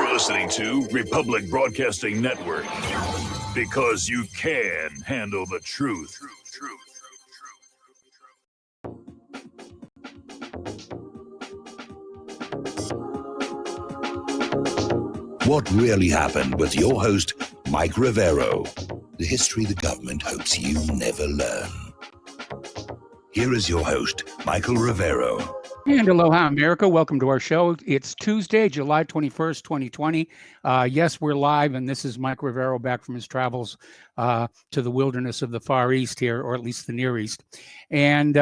You're listening to Republic Broadcasting Network because you can handle the truth. What really happened with your host, Mike Rivero. The history the government hopes you never learn. Here is your host, Michael Rivero. And aloha, America. Welcome to our show. It's Tuesday, July 21st, 2020. Yes, we're live, and this is Mike Rivero back from his travels to the wilderness of the Far East here, or at least the Near East. And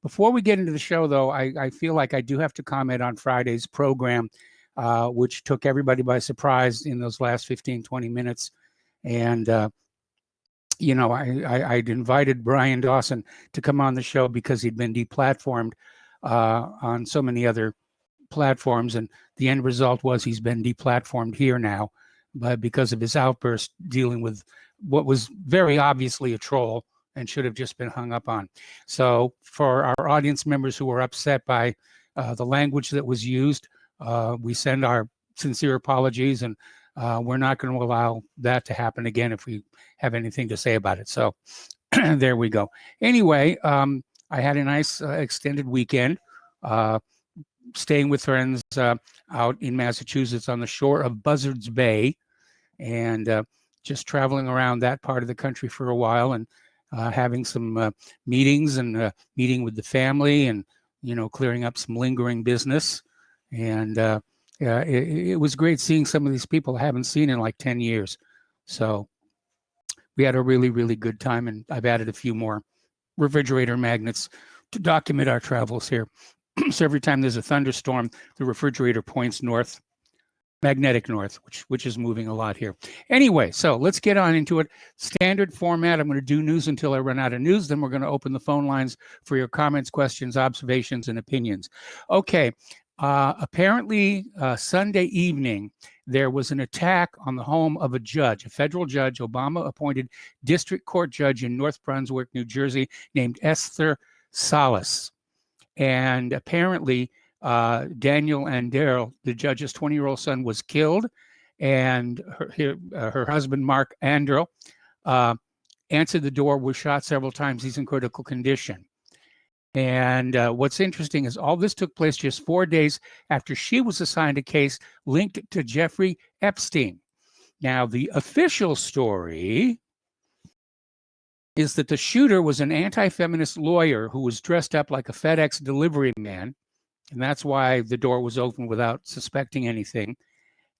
before we get into the show, though, I feel like I do have to comment on Friday's program, which took everybody by surprise in those last 15, 20 minutes. And you know, I'd invited Brian Dawson to come on the show because he'd been deplatformed on so many other platforms, and the end result was he's been deplatformed here now, but because of his outburst dealing with what was very obviously a troll and should have just been hung up on. So for our audience members who were upset by the language that was used, we send our sincere apologies, and we're not going to allow that to happen again if we have anything to say about it. So there we go. Anyway, I had a nice extended weekend, staying with friends out in Massachusetts on the shore of Buzzards Bay, and just traveling around that part of the country for a while, and having some meetings, and meeting with the family, and, you know, clearing up some lingering business. And it was great seeing some of these people I haven't seen in like 10 years. So we had a really, really good time, and I've added a few more refrigerator magnets to document our travels here. So every time there's a thunderstorm, the refrigerator points north, magnetic north, which is moving a lot here. Anyway, so let's get on into it. Standard format. I'm going to do news until I run out of news. Then we're going to open the phone lines for your comments, questions, observations, and opinions. Okay. Apparently, Sunday evening, there was an attack on the home of a judge, a federal judge, Obama-appointed district court judge in North Brunswick, New Jersey, named Esther Salas. And apparently, Daniel Anderl, the judge's 20-year-old son, was killed, and her husband, Mark Anderl, answered the door, was shot several times. He's in critical condition. And what's interesting is all this took place just 4 days after she was assigned a case linked to Jeffrey Epstein. Now, the official story is that the shooter was an anti-feminist lawyer who was dressed up like a FedEx delivery man, and that's why the door was open without suspecting anything.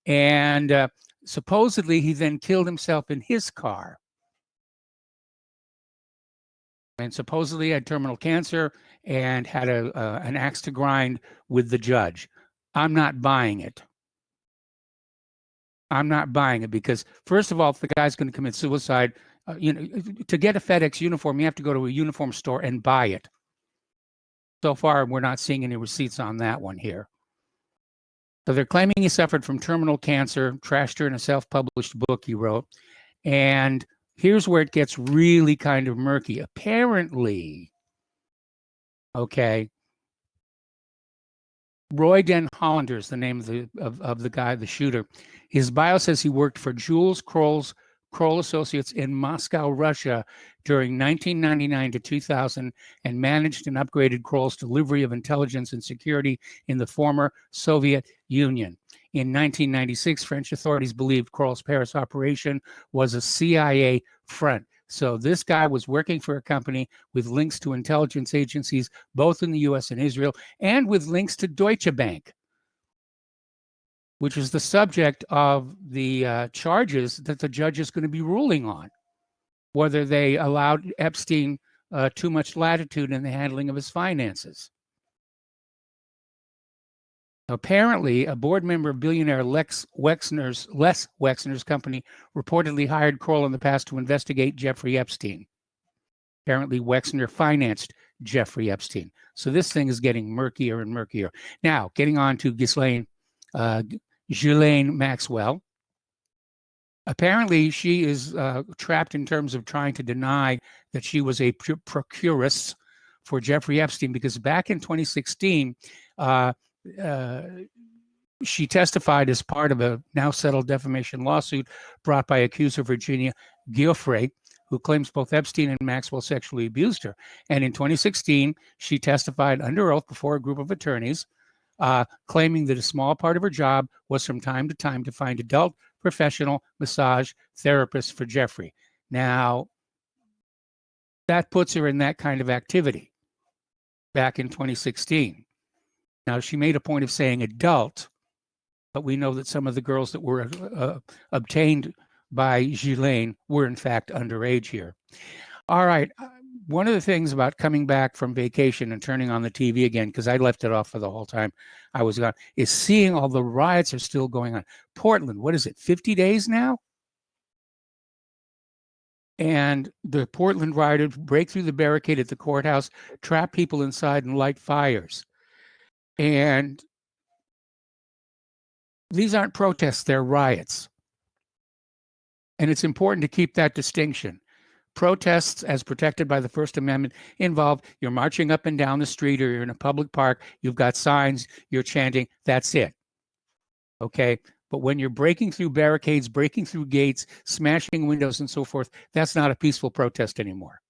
And supposedly he then killed himself in his car. And supposedly had terminal cancer and had an axe to grind with the judge. I'm not buying it. I'm not buying it because, first of all, if the guy's going to commit suicide, to get a FedEx uniform, you have to go to a uniform store and buy it. So far, we're not seeing any receipts on that one here. So they're claiming he suffered from terminal cancer, trashed her in a self-published book he wrote, and here's where it gets really kind of murky. Apparently, okay, Roy Den Hollander is the name of the guy, the shooter. His bio says he worked for Jules Kroll Associates in Moscow, Russia during 1999 to 2000 and managed and upgraded Kroll's delivery of intelligence and security in the former Soviet Union. In 1996, French authorities believed Kroll's Paris operation was a CIA front. So this guy was working for a company with links to intelligence agencies, both in the US and Israel, and with links to Deutsche Bank, which is the subject of the charges that the judge is going to be ruling on, whether they allowed Epstein too much latitude in the handling of his finances. Apparently, a board member of billionaire Les Wexner's company reportedly hired Kroll in the past to investigate Jeffrey Epstein. Apparently, Wexner financed Jeffrey Epstein. So this thing is getting murkier and murkier. Now, getting on to Ghislaine Maxwell. Apparently, she is trapped in terms of trying to deny that she was a procuress for Jeffrey Epstein, because back in 2016, she testified as part of a now settled defamation lawsuit brought by accuser Virginia Giuffre, who claims both Epstein and Maxwell sexually abused her. And in 2016, she testified under oath before a group of attorneys, claiming that a small part of her job was from time to time to find adult professional massage therapists for Jeffrey. Now, that puts her in that kind of activity back in 2016. Now, she made a point of saying adult, but we know that some of the girls that were obtained by Ghislaine were in fact underage here. All right. One of the things about coming back from vacation and turning on the TV again, because I left it off for the whole time I was gone, is seeing all the riots are still going on. Portland, what is it, 50 days now? And the Portland rioters break through the barricade at the courthouse, trap people inside, and light fires. And these aren't protests, they're riots. And it's important to keep that distinction. Protests, as protected by the First Amendment, involve you're marching up and down the street, or you're in a public park, you've got signs, you're chanting, that's it. Okay? But when you're breaking through barricades, breaking through gates, smashing windows and so forth, that's not a peaceful protest anymore.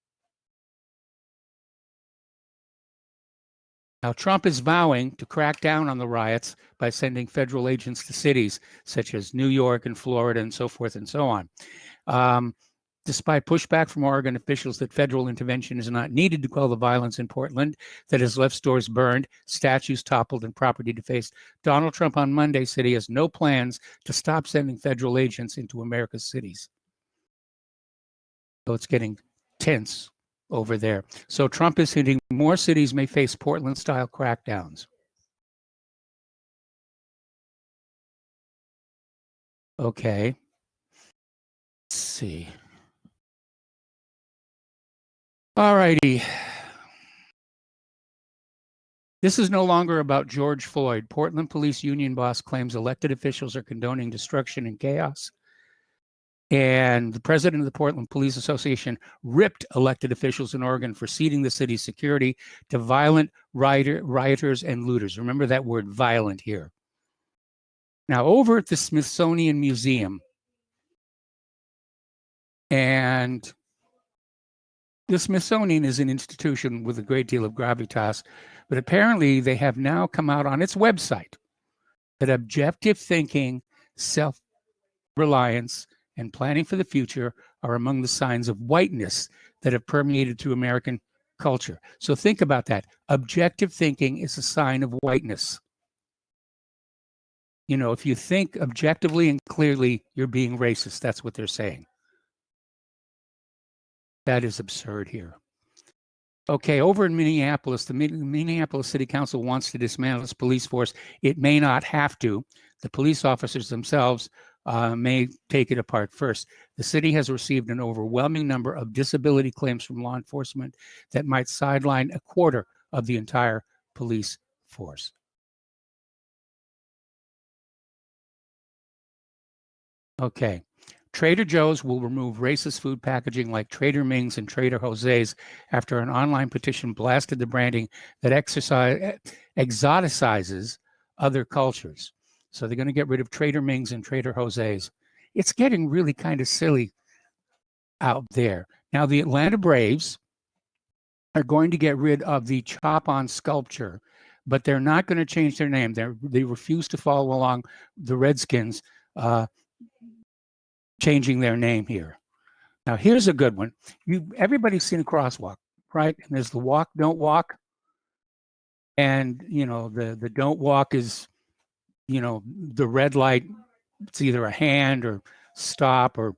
Now, Trump is vowing to crack down on the riots by sending federal agents to cities such as New York and Florida and so forth and so on. Despite pushback from Oregon officials that federal intervention is not needed to quell the violence in Portland that has left stores burned, statues toppled, and property defaced, Donald Trump on Monday said he has no plans to stop sending federal agents into America's cities. So it's getting tense over there. So Trump is hinting more cities may face Portland-style crackdowns. Okay. Let's see. All righty. This is no longer about George Floyd. Portland Police Union boss claims elected officials are condoning destruction and chaos. And the president of the Portland Police Association ripped elected officials in Oregon for ceding the city's security to violent rioters and looters. Remember that word violent here. Now, over at the Smithsonian Museum, and the Smithsonian is an institution with a great deal of gravitas, but apparently they have now come out on its website that objective thinking, self-reliance, and planning for the future are among the signs of whiteness that have permeated through American culture. So think about that. Objective thinking is a sign of whiteness. You know, if you think objectively and clearly, you're being racist. That's what they're saying. That is absurd here. Okay, over in Minneapolis, the Minneapolis City Council wants to dismantle its police force. It may not have to. The police officers themselves may take it apart first. The city has received an overwhelming number of disability claims from law enforcement that might sideline a quarter of the entire police force. Okay. Trader Joe's will remove racist food packaging like Trader Ming's and Trader Jose's after an online petition blasted the branding that exoticizes other cultures. So they're going to get rid of Trader Ming's and Trader Jose's. It's getting really kind of silly out there. Now, the Atlanta Braves are going to get rid of the chop-on sculpture, but they're not going to change their name. They refuse to follow along the Redskins changing their name here. Now, here's a good one. Everybody's seen a crosswalk, right? And there's the walk, don't walk. And, you know, the don't walk is, you know, the red light. It's either a hand or stop or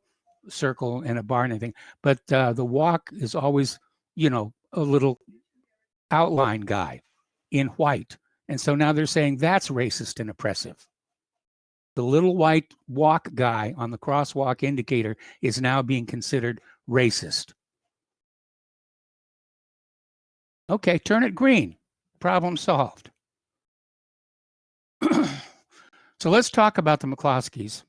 circle and a bar and anything. But the walk is always, you know, a little outline guy in white. And so now they're saying that's racist and oppressive. The little white walk guy on the crosswalk indicator is now being considered racist. Okay, turn it green. Problem solved. So let's talk about the McCloskeys.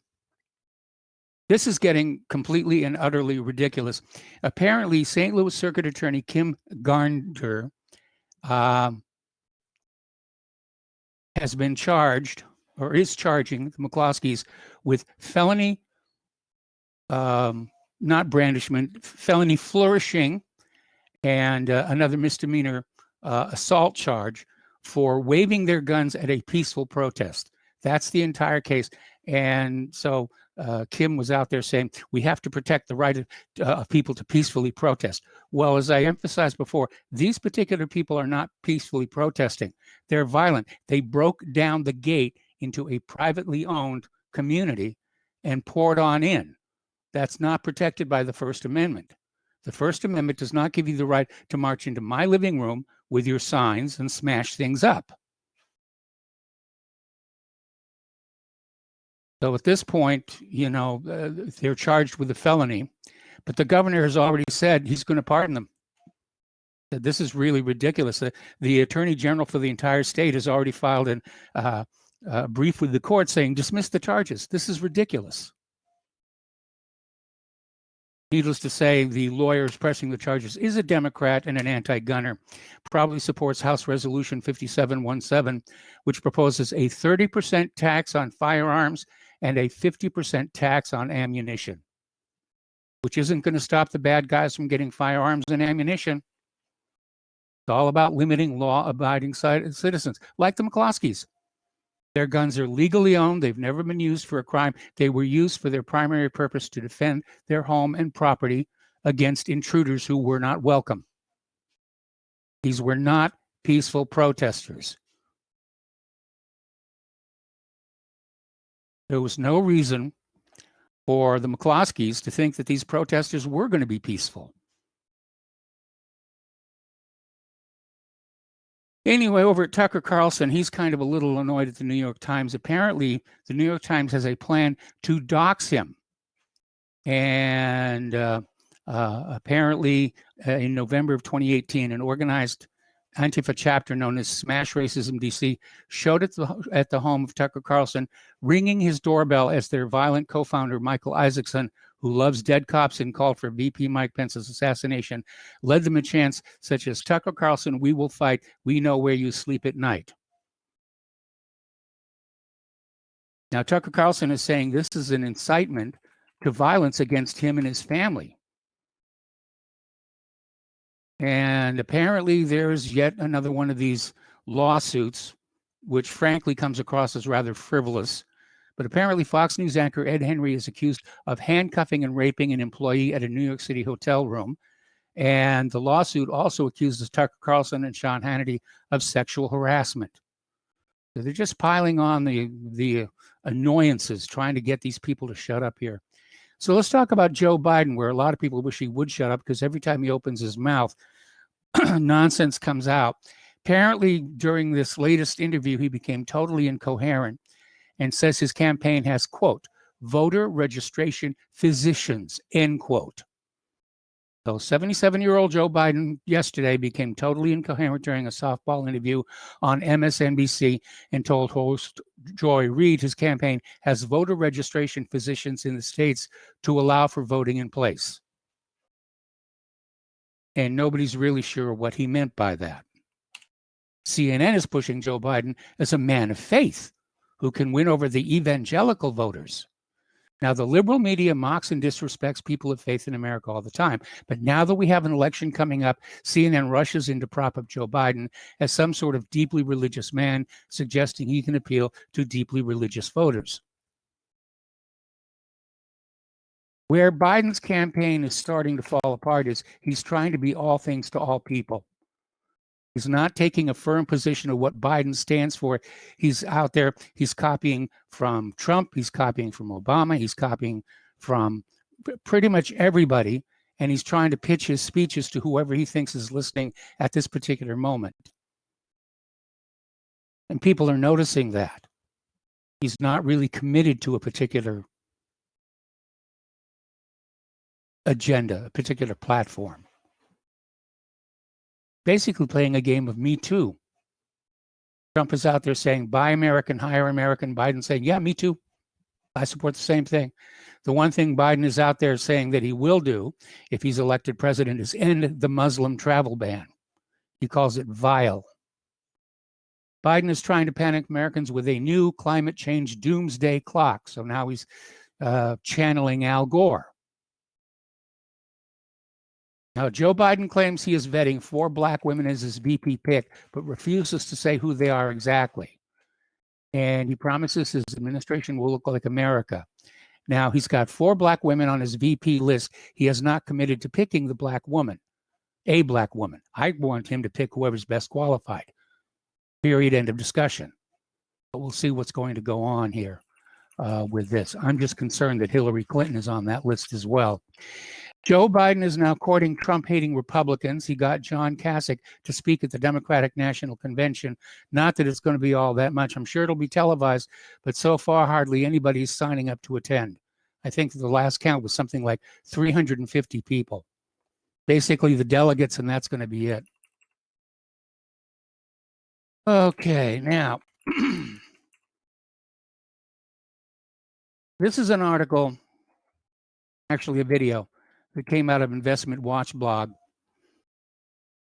This is getting completely and utterly ridiculous. Apparently, St. Louis Circuit Attorney Kim Garnder has been charged or is charging the McCloskeys with felony, not brandishment, felony flourishing, and another misdemeanor assault charge for waving their guns at a peaceful protest. That's the entire case. And so Kim was out there saying, we have to protect the right of people to peacefully protest. Well, as I emphasized before, these particular people are not peacefully protesting. They're violent. They broke down the gate into a privately owned community and poured on in. That's not protected by the First Amendment. The First Amendment does not give you the right to march into my living room with your signs and smash things up. So at this point, they're charged with a felony, but the governor has already said he's going to pardon them. This is really ridiculous. The Attorney General for the entire state has already filed a brief with the court saying, dismiss the charges. This is ridiculous. Needless to say, the lawyers pressing the charges is a Democrat and an anti-gunner, probably supports House Resolution 5717, which proposes a 30% tax on firearms and a 50% tax on ammunition, which isn't going to stop the bad guys from getting firearms and ammunition. It's all about limiting law-abiding citizens, like the McCloskeys. Their guns are legally owned. They've never been used for a crime. They were used for their primary purpose to defend their home and property against intruders who were not welcome. These were not peaceful protesters. There was no reason for the McCloskeys to think that these protesters were going to be peaceful. Anyway, over at Tucker Carlson, he's kind of a little annoyed at the New York Times. Apparently, the New York Times has a plan to dox him. And apparently, in November of 2018, an organized Antifa chapter known as Smash Racism DC showed at the home of Tucker Carlson, ringing his doorbell as their violent co-founder, Michael Isaacson, who loves dead cops and called for VP Mike Pence's assassination, led them a chants such as, Tucker Carlson, we will fight. We know where you sleep at night. Now, Tucker Carlson is saying this is an incitement to violence against him and his family. And apparently there's yet another one of these lawsuits, which frankly comes across as rather frivolous. But apparently Fox News anchor Ed Henry is accused of handcuffing and raping an employee at a New York City hotel room. And the lawsuit also accuses Tucker Carlson and Sean Hannity of sexual harassment. So they're just piling on the annoyances, trying to get these people to shut up here. So let's talk about Joe Biden, where a lot of people wish he would shut up because every time he opens his mouth, nonsense comes out. Apparently, during this latest interview, he became totally incoherent and says his campaign has, quote, voter registration physicians, end quote. So 77-year-old Joe Biden yesterday became totally incoherent during a softball interview on MSNBC and told host Joy Reid his campaign has voter registration physicians in the states to allow for voting in place. And nobody's really sure what he meant by that. CNN is pushing Joe Biden as a man of faith who can win over the evangelical voters. Now, the liberal media mocks and disrespects people of faith in America all the time. But now that we have an election coming up, CNN rushes in to prop up Joe Biden as some sort of deeply religious man, suggesting he can appeal to deeply religious voters. Where Biden's campaign is starting to fall apart is he's trying to be all things to all people. He's not taking a firm position of what Biden stands for. He's out there. He's copying from Trump. He's copying from Obama. He's copying from pretty much everybody. And he's trying to pitch his speeches to whoever he thinks is listening at this particular moment. And people are noticing that. He's not really committed to a particular agenda, a particular platform. Basically playing a game of Me Too. Trump is out there saying, buy American, hire American. Biden saying, yeah, me too. I support the same thing. The one thing Biden is out there saying that he will do if he's elected president is end the Muslim travel ban. He calls it vile. Biden is trying to panic Americans with a new climate change doomsday clock. So now he's channeling Al Gore. Now, Joe Biden claims he is vetting 4 black women as his VP pick, but refuses to say who they are exactly. And he promises his administration will look like America. Now, he's got 4 black women on his VP list. He has not committed to picking the black woman, a black woman. I want him to pick whoever's best qualified. Period. End of discussion. But we'll see what's going to go on here with this. I'm just concerned that Hillary Clinton is on that list as well. Joe Biden is now courting Trump-hating Republicans. He got John Kasich to speak at the Democratic National Convention. Not that it's going to be all that much. I'm sure it'll be televised, but so far hardly anybody's signing up to attend. I think the last count was something like 350 people. Basically the delegates, and that's going to be it. Okay, now, this is an article, actually a video, that came out of Investment Watch blog,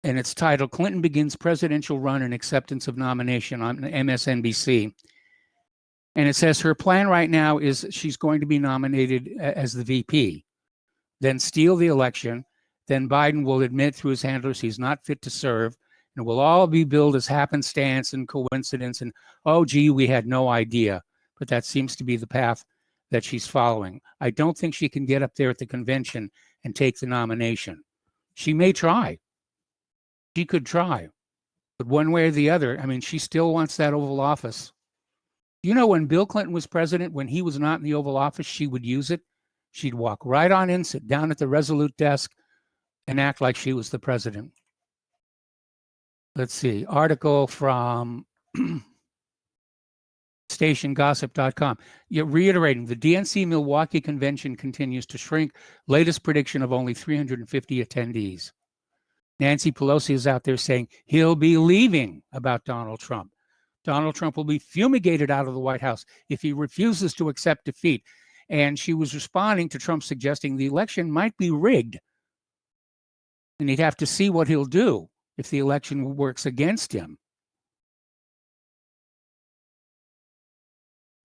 and it's titled, Clinton Begins Presidential Run and Acceptance of Nomination on MSNBC. And it says her plan right now is she's going to be nominated as the VP, then steal the election, then Biden will admit through his handlers he's not fit to serve, and it will all be billed as happenstance and coincidence and, oh, gee, we had no idea. But that seems to be the path that she's following. I don't think she can get up there at the convention and take the nomination. She may try. She could try. But one way or the other, I mean, she still wants that Oval Office. You know, when Bill Clinton was president, when he was not in the Oval Office, she would use it. She'd walk right on in, sit down at the Resolute desk, and act like she was the president. Let's see, article from stationgossip.com. You're reiterating, the DNC Milwaukee convention continues to shrink. Latest prediction of only 350 attendees. Nancy Pelosi is out there saying he'll be leaving about Donald Trump. Donald Trump will be fumigated out of the White House if he refuses to accept defeat. And she was responding to Trump suggesting the election might be rigged. And he'd have to see what he'll do if the election works against him.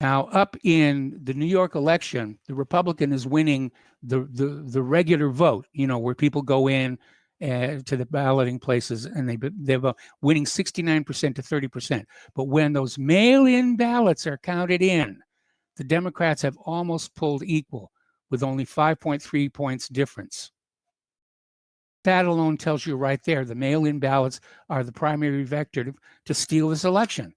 Now, up in the New York election, the Republican is winning the regular vote, you know, where people go in to the balloting places and they're winning 69% to 30%. But when those mail-in ballots are counted in, the Democrats have almost pulled equal with only 5.3 points difference. That alone tells you right there, the mail-in ballots are the primary vector to steal this election.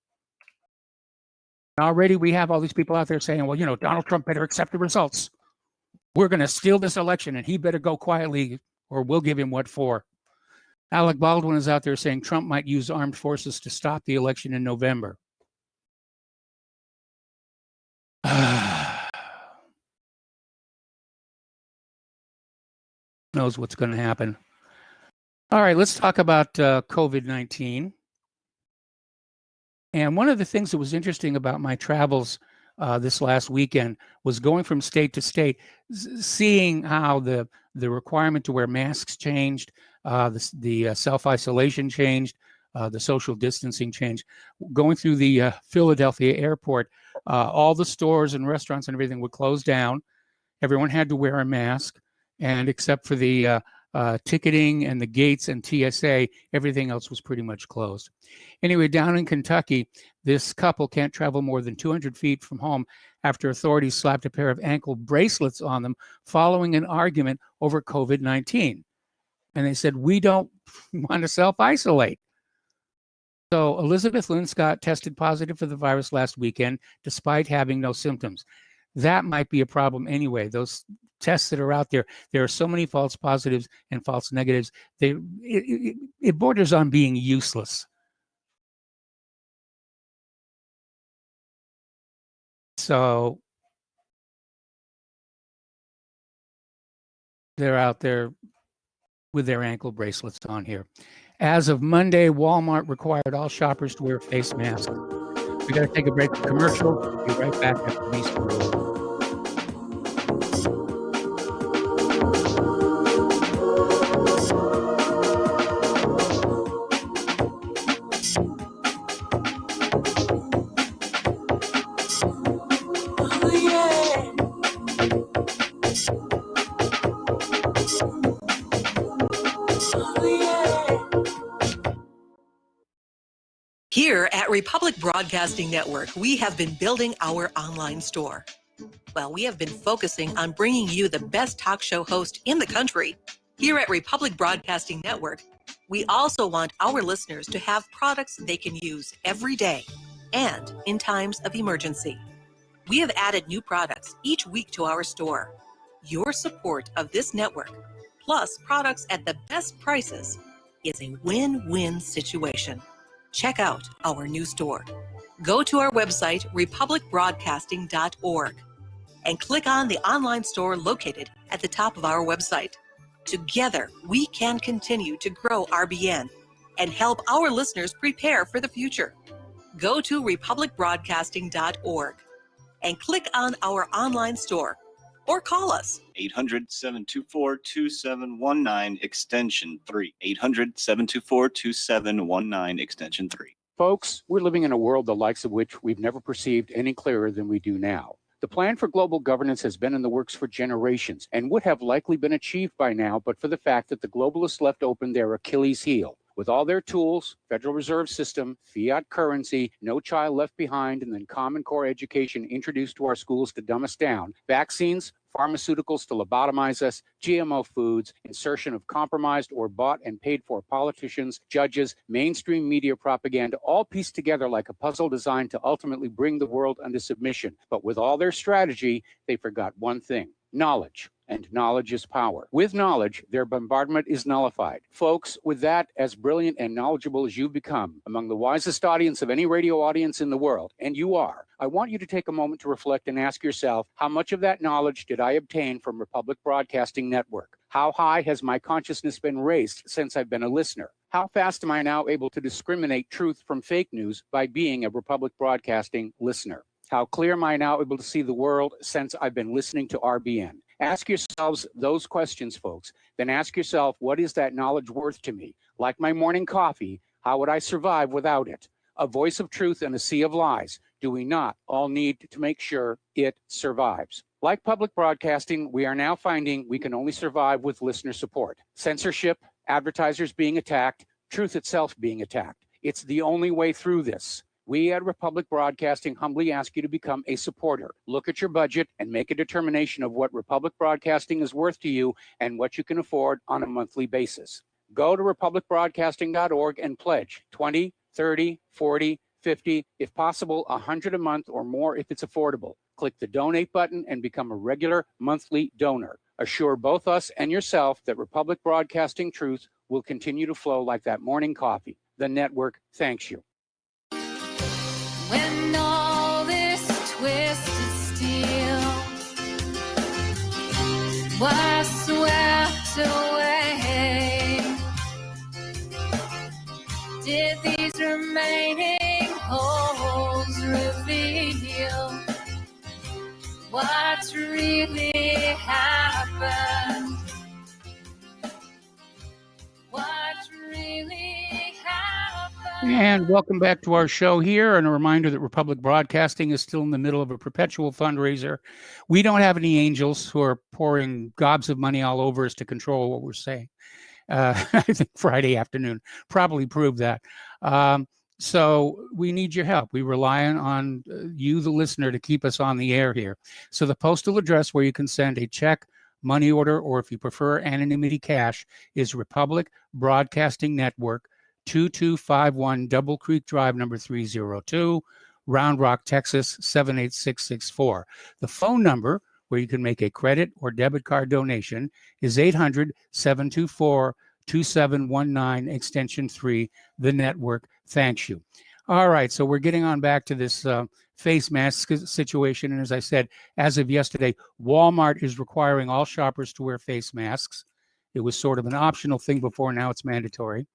Already we have all these people out there saying, well, you know, Donald Trump better accept the results. We're going to steal this election and he better go quietly or we'll give him what for. Alec Baldwin is out there saying Trump might use armed forces to stop the election in November. Knows what's going to happen. All right, let's talk about COVID-19. And one of the things that was interesting about my travels this last weekend was going from state to state, seeing how the requirement to wear masks changed, the self-isolation changed, the social distancing changed. Going through the Philadelphia airport, all the stores and restaurants and everything were closed down. Everyone had to wear a mask, and except for the ticketing and the gates and TSA, everything else was pretty much closed. Anyway, down in Kentucky, this couple can't travel more than 200 feet from home after authorities slapped a pair of ankle bracelets on them following an argument over COVID-19. And they said, we don't want to self-isolate. So Elizabeth Linscott tested positive for the virus last weekend, despite having no symptoms. That might be a problem anyway. Those tests that are out there, there are so many false positives and false negatives. It borders on being useless. So they're out there with their ankle bracelets on here. As of Monday, Walmart required all shoppers to wear face masks. We got to take a break for commercial. We'll be right back after these commercials. Here at Republic Broadcasting Network, we have been building our online store. Well, we have been focusing on bringing you the best talk show host in the country. Here at Republic Broadcasting Network, we also want our listeners to have products they can use every day and in times of emergency. We have added new products each week to our store. Your support of this network, plus products at the best prices, is a win-win situation. Check out our new store. Go to our website, republicbroadcasting.org, and click on the online store located at the top of our website. Together, we can continue to grow RBN and help our listeners prepare for the future. Go to republicbroadcasting.org and click on our online store or call us. 800-724-2719 extension 3. 800-724-2719 extension 3. Folks, we're living in a world the likes of which we've never perceived any clearer than we do now. The plan for global governance has been in the works for generations and would have likely been achieved by now, but for the fact that the globalists left open their Achilles heel. With all their tools, Federal Reserve System, fiat currency, no child left behind, and then Common Core education introduced to our schools to dumb us down, vaccines, pharmaceuticals to lobotomize us, GMO foods, insertion of compromised or bought and paid for politicians, judges, mainstream media propaganda, all pieced together like a puzzle designed to ultimately bring the world under submission. But with all their strategy, they forgot one thing: knowledge. And knowledge is power. With knowledge, their bombardment is nullified. Folks, with that, as brilliant and knowledgeable as you've become, among the wisest audience of any radio audience in the world, and you are, I want you to take a moment to reflect and ask yourself, how much of that knowledge did I obtain from Republic Broadcasting Network? How high has my consciousness been raised since I've been a listener? How fast am I now able to discriminate truth from fake news by being a Republic Broadcasting listener? How clear am I now able to see the world since I've been listening to RBN? Ask yourselves those questions, folks. Then ask yourself, what is that knowledge worth to me? Like my morning coffee, how would I survive without it? A voice of truth in a sea of lies. Do we not all need to make sure it survives? Like public broadcasting, we are now finding we can only survive with listener support. Censorship, advertisers being attacked, truth itself being attacked. It's the only way through this. We at Republic Broadcasting humbly ask you to become a supporter. Look at your budget and make a determination of what Republic Broadcasting is worth to you and what you can afford on a monthly basis. Go to republicbroadcasting.org and pledge 20, 30, 40, 50, if possible, 100 a month or more if it's affordable. Click the donate button and become a regular monthly donor. Assure both us and yourself that Republic Broadcasting truth will continue to flow like that morning coffee. The network thanks you. When all this twisted steel was swept away, did these remaining holes reveal what's really happened? What's really happened? And welcome back to our show here. And a reminder that Republic Broadcasting is still in the middle of a perpetual fundraiser. We don't have any angels who are pouring gobs of money all over us to control what we're saying. I think Friday afternoon probably proved that. So we need your help. We rely on you, the listener, to keep us on the air here. So the postal address where you can send a check, money order, or if you prefer anonymity cash is Republic Broadcasting Network, 2251 Double Creek Drive, number 302, Round Rock, Texas, 78664. The phone number where you can make a credit or debit card donation is 800-724-2719, extension 3. The network thanks you. All right, so we're getting on back to this face mask situation. And as I said, as of yesterday, Walmart is requiring all shoppers to wear face masks. It was sort of an optional thing before, now it's mandatory.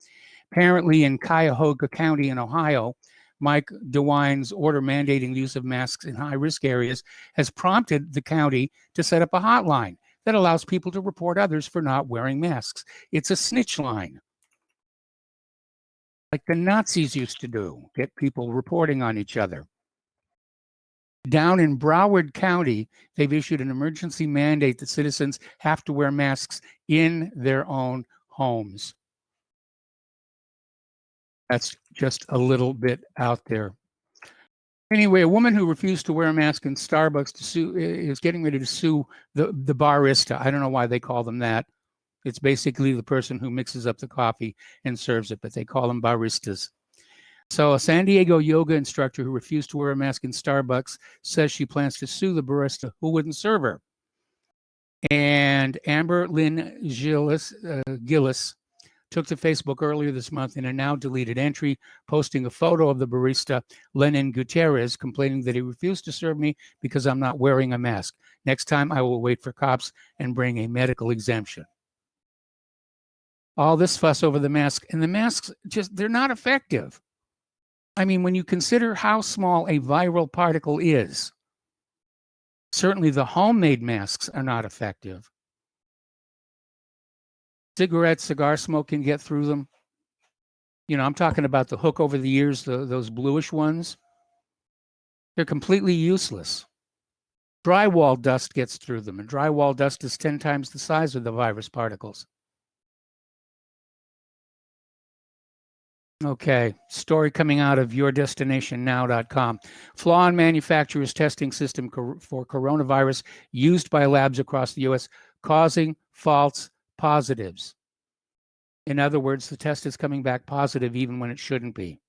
Apparently in Cuyahoga County in Ohio, Mike DeWine's order mandating the use of masks in high-risk areas has prompted the county to set up a hotline that allows people to report others for not wearing masks. It's a snitch line, like the Nazis used to do, get people reporting on each other. Down in Broward County, they've issued an emergency mandate that citizens have to wear masks in their own homes. That's just a little bit out there. Anyway, a woman who refused to wear a mask in Starbucks is getting ready to sue the barista. I don't know why they call them that. It's basically the person who mixes up the coffee and serves it, but they call them baristas. So a San Diego yoga instructor who refused to wear a mask in Starbucks says she plans to sue the barista who wouldn't serve her. And Amber Lynn Gillis took to Facebook earlier this month in a now deleted entry, posting a photo of the barista, Lenin Gutierrez, complaining that he refused to serve me because I'm not wearing a mask. Next time I will wait for cops and bring a medical exemption. All this fuss over the mask, and the masks they're not effective. I mean, when you consider how small a viral particle is, certainly the homemade masks are not effective. Cigar smoke can get through them. You know, I'm talking about the hook over the ears, those bluish ones. They're completely useless. Drywall dust gets through them, and drywall dust is 10 times the size of the virus particles. Okay, story coming out of yourdestinationnow.com. Flaw in manufacturer's testing system for coronavirus used by labs across the U.S. causing false positives. In other words, the test is coming back positive even when it shouldn't be.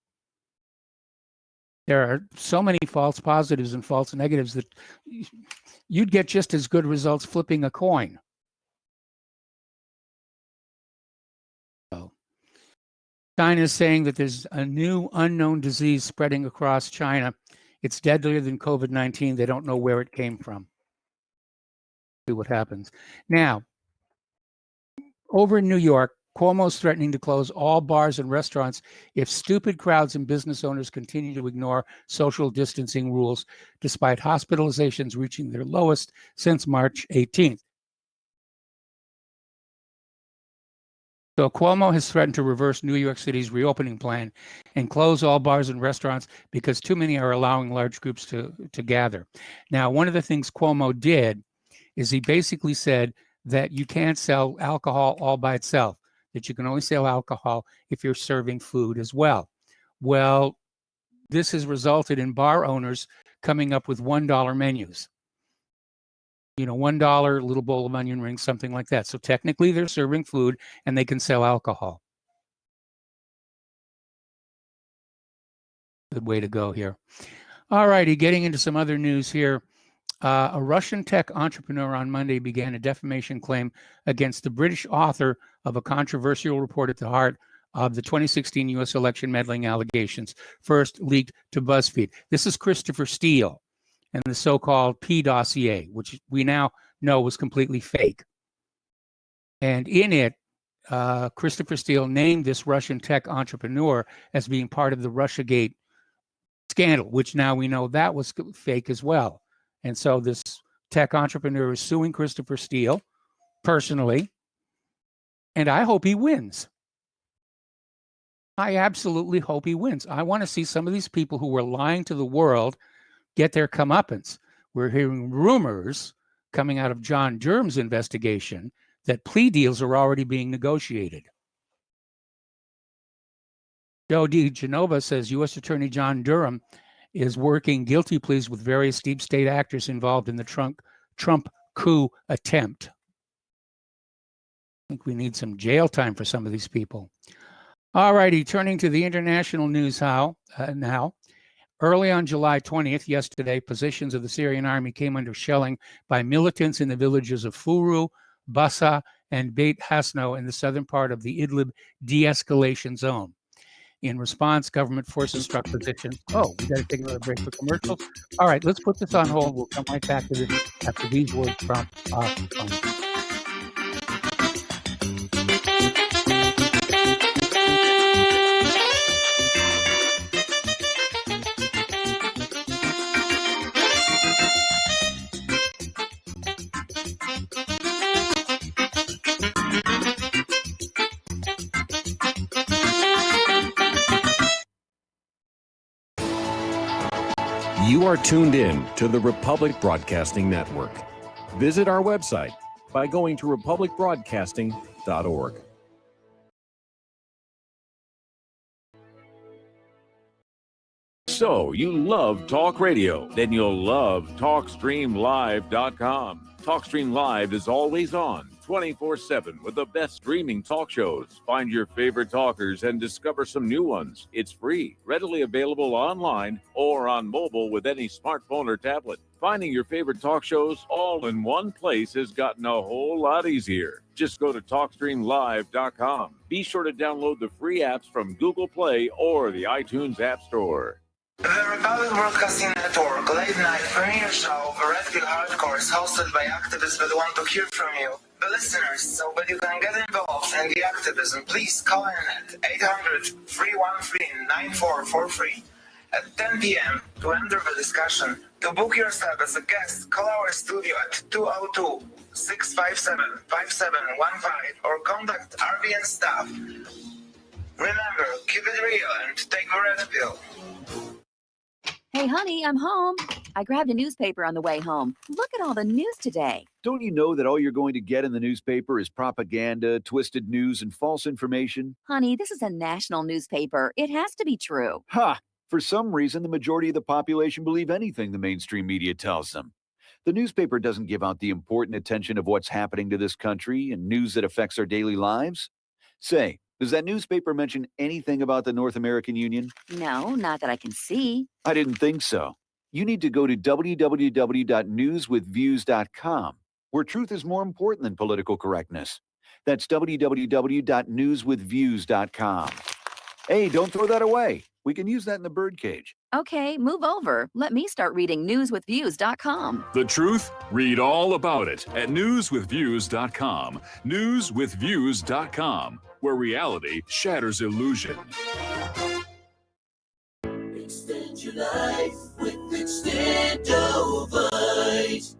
There are so many false positives and false negatives that you'd get just as good results flipping a coin. China is saying that there's a new unknown disease spreading across China. It's deadlier than COVID-19. They don't know where it came from. See what happens. Now, over in New York, Cuomo's threatening to close all bars and restaurants if stupid crowds and business owners continue to ignore social distancing rules, despite hospitalizations reaching their lowest since March 18th. So Cuomo has threatened to reverse New York City's reopening plan and close all bars and restaurants because too many are allowing large groups to gather. Now, one of the things Cuomo did is he basically said that you can't sell alcohol all by itself, that you can only sell alcohol if you're serving food as well. Well, this has resulted in bar owners coming up with $1 menus. You know, $1, little bowl of onion rings, something like that. So technically they're serving food and they can sell alcohol. Good way to go here. All righty, getting into some other news here. A Russian tech entrepreneur on Monday began a defamation claim against the British author of a controversial report at the heart of the 2016 U.S. election meddling allegations, first leaked to BuzzFeed. This is Christopher Steele and the so-called P dossier, which we now know was completely fake. And in it, Christopher Steele named this Russian tech entrepreneur as being part of the Russiagate scandal, which now we know that was fake as well. And so this tech entrepreneur is suing Christopher Steele personally, and I hope he wins. I absolutely hope he wins. I want to see some of these people who were lying to the world get their comeuppance. We're hearing rumors coming out of John Durham's investigation that plea deals are already being negotiated. Joe DiGenova says U.S. Attorney John Durham is working guilty pleas with various deep state actors involved in the Trump coup attempt. I think we need some jail time for some of these people. All righty, turning to the international news now. Early on July 20th, yesterday, positions of the Syrian army came under shelling by militants in the villages of Furu, Bassa, and Beit Hasno in the southern part of the Idlib de-escalation zone. In response, government forces struck positions. Oh, we got to take another break for commercials. All right, let's put this on hold. We'll come right back to this after these words from our sponsor. You are are tuned in to the Republic Broadcasting Network. Visit our website by going to republicbroadcasting.org. So, you love talk radio? Then you'll love TalkStreamLive.com. TalkStream Live is always on, 24/7, with the best streaming talk shows. Find your favorite talkers and discover some new ones. It's free, readily available online or on mobile with any smartphone or tablet. Finding your favorite talk shows all in one place has gotten a whole lot easier. Just go to TalkStreamLive.com. Be sure to download the free apps from Google Play or the iTunes App Store. The Republic Broadcasting Network late night premiere show for Red Pill Hardcore is hosted by activists that want to hear from you, the listeners. So that you can get involved in the activism, please call in at 800-313-9443 at 10 p.m. to enter the discussion. To book yourself as a guest, call our studio at 202-657-5715 or contact RBN staff. Remember, keep it real and take the Red Pill. Hey, honey, I'm home. I grabbed a newspaper on the way home. Look at all the news today. Don't you know that all you're going to get in the newspaper is propaganda, twisted news, and false information? Honey, this is a national newspaper. It has to be true. Ha! For some reason, the majority of the population believe anything the mainstream media tells them. The newspaper doesn't give out the important attention of what's happening to this country and news that affects our daily lives. Say, does that newspaper mention anything about the North American Union? No, not that I can see. I didn't think so. You need to go to www.newswithviews.com, where truth is more important than political correctness. That's www.newswithviews.com. Hey, don't throw that away. We can use that in the birdcage. Okay, move over. Let me start reading newswithviews.com. The truth? Read all about it at newswithviews.com. Newswithviews.com, where reality shatters illusion. Extend your life with Extendovite.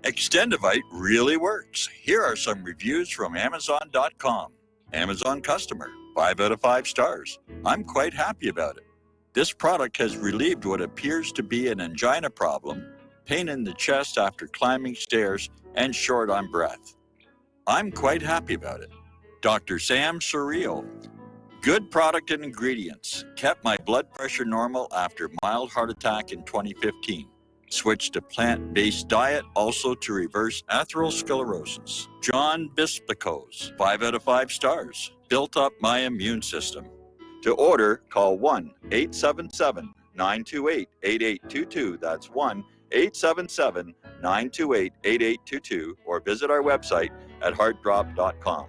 Extendovite really works. Here are some reviews from Amazon.com. Amazon customer, 5 out of 5 stars. I'm quite happy about it. This product has relieved what appears to be an angina problem, pain in the chest after climbing stairs, and short on breath. I'm quite happy about it. Dr. Sam Surreal. Good product and ingredients. Kept my blood pressure normal after mild heart attack in 2015. Switched to plant-based diet also to reverse atherosclerosis. John Bispicos, 5 out of 5 stars. Built up my immune system. To order, call 1-877-928-8822. That's 1-877-928-8822 or visit our website at heartdrop.com.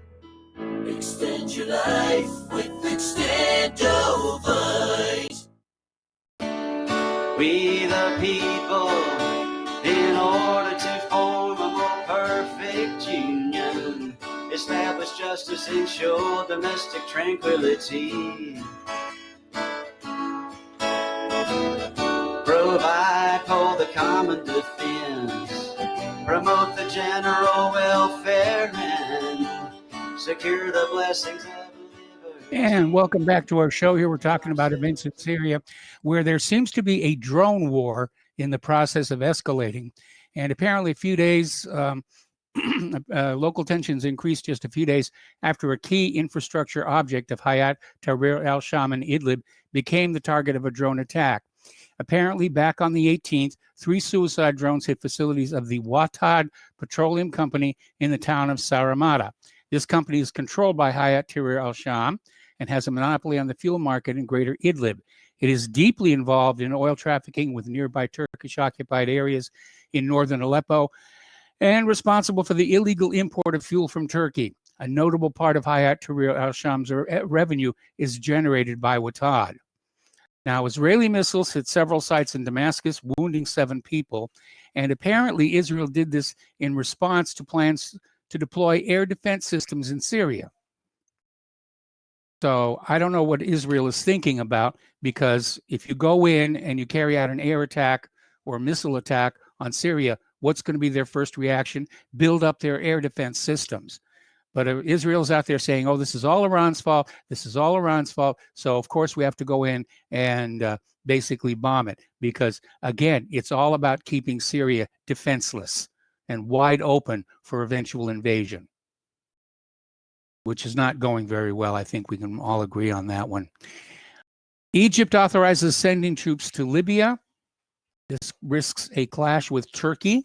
Extend your life with Extendovite. We the people, in order to form a more perfect union, establish justice, ensure domestic tranquility, provide for the common defense, promote the general welfare, and secure the blessings of And welcome back to our show. Here we're talking about events in Syria, where there seems to be a drone war in the process of escalating. And apparently a few days, local tensions increased just a few days after a key infrastructure object of Hayat Tahrir al-Sham in Idlib became the target of a drone attack. Apparently, back on the 18th, 3 suicide drones hit facilities of the Watad Petroleum Company in the town of Saramata. This company is controlled by Hayat Tahrir al-Sham and has a monopoly on the fuel market in greater Idlib. It is deeply involved in oil trafficking with nearby Turkish-occupied areas in northern Aleppo and responsible for the illegal import of fuel from Turkey. A notable part of Hayat Tahrir al-Sham's revenue is generated by Watad. Now, Israeli missiles hit several sites in Damascus, wounding 7 people, and apparently Israel did this in response to plans to deploy air defense systems in Syria. So I don't know what Israel is thinking about, because if you go in and you carry out an air attack or a missile attack on Syria, what's going to be their first reaction? Build up their air defense systems. But Israel's out there saying, oh, this is all Iran's fault. This is all Iran's fault. So, of course, we have to go in and basically bomb it because, again, it's all about keeping Syria defenseless and wide open for eventual invasion, which is not going very well. I think we can all agree on that one. Egypt authorizes sending troops to Libya. This risks a clash with Turkey.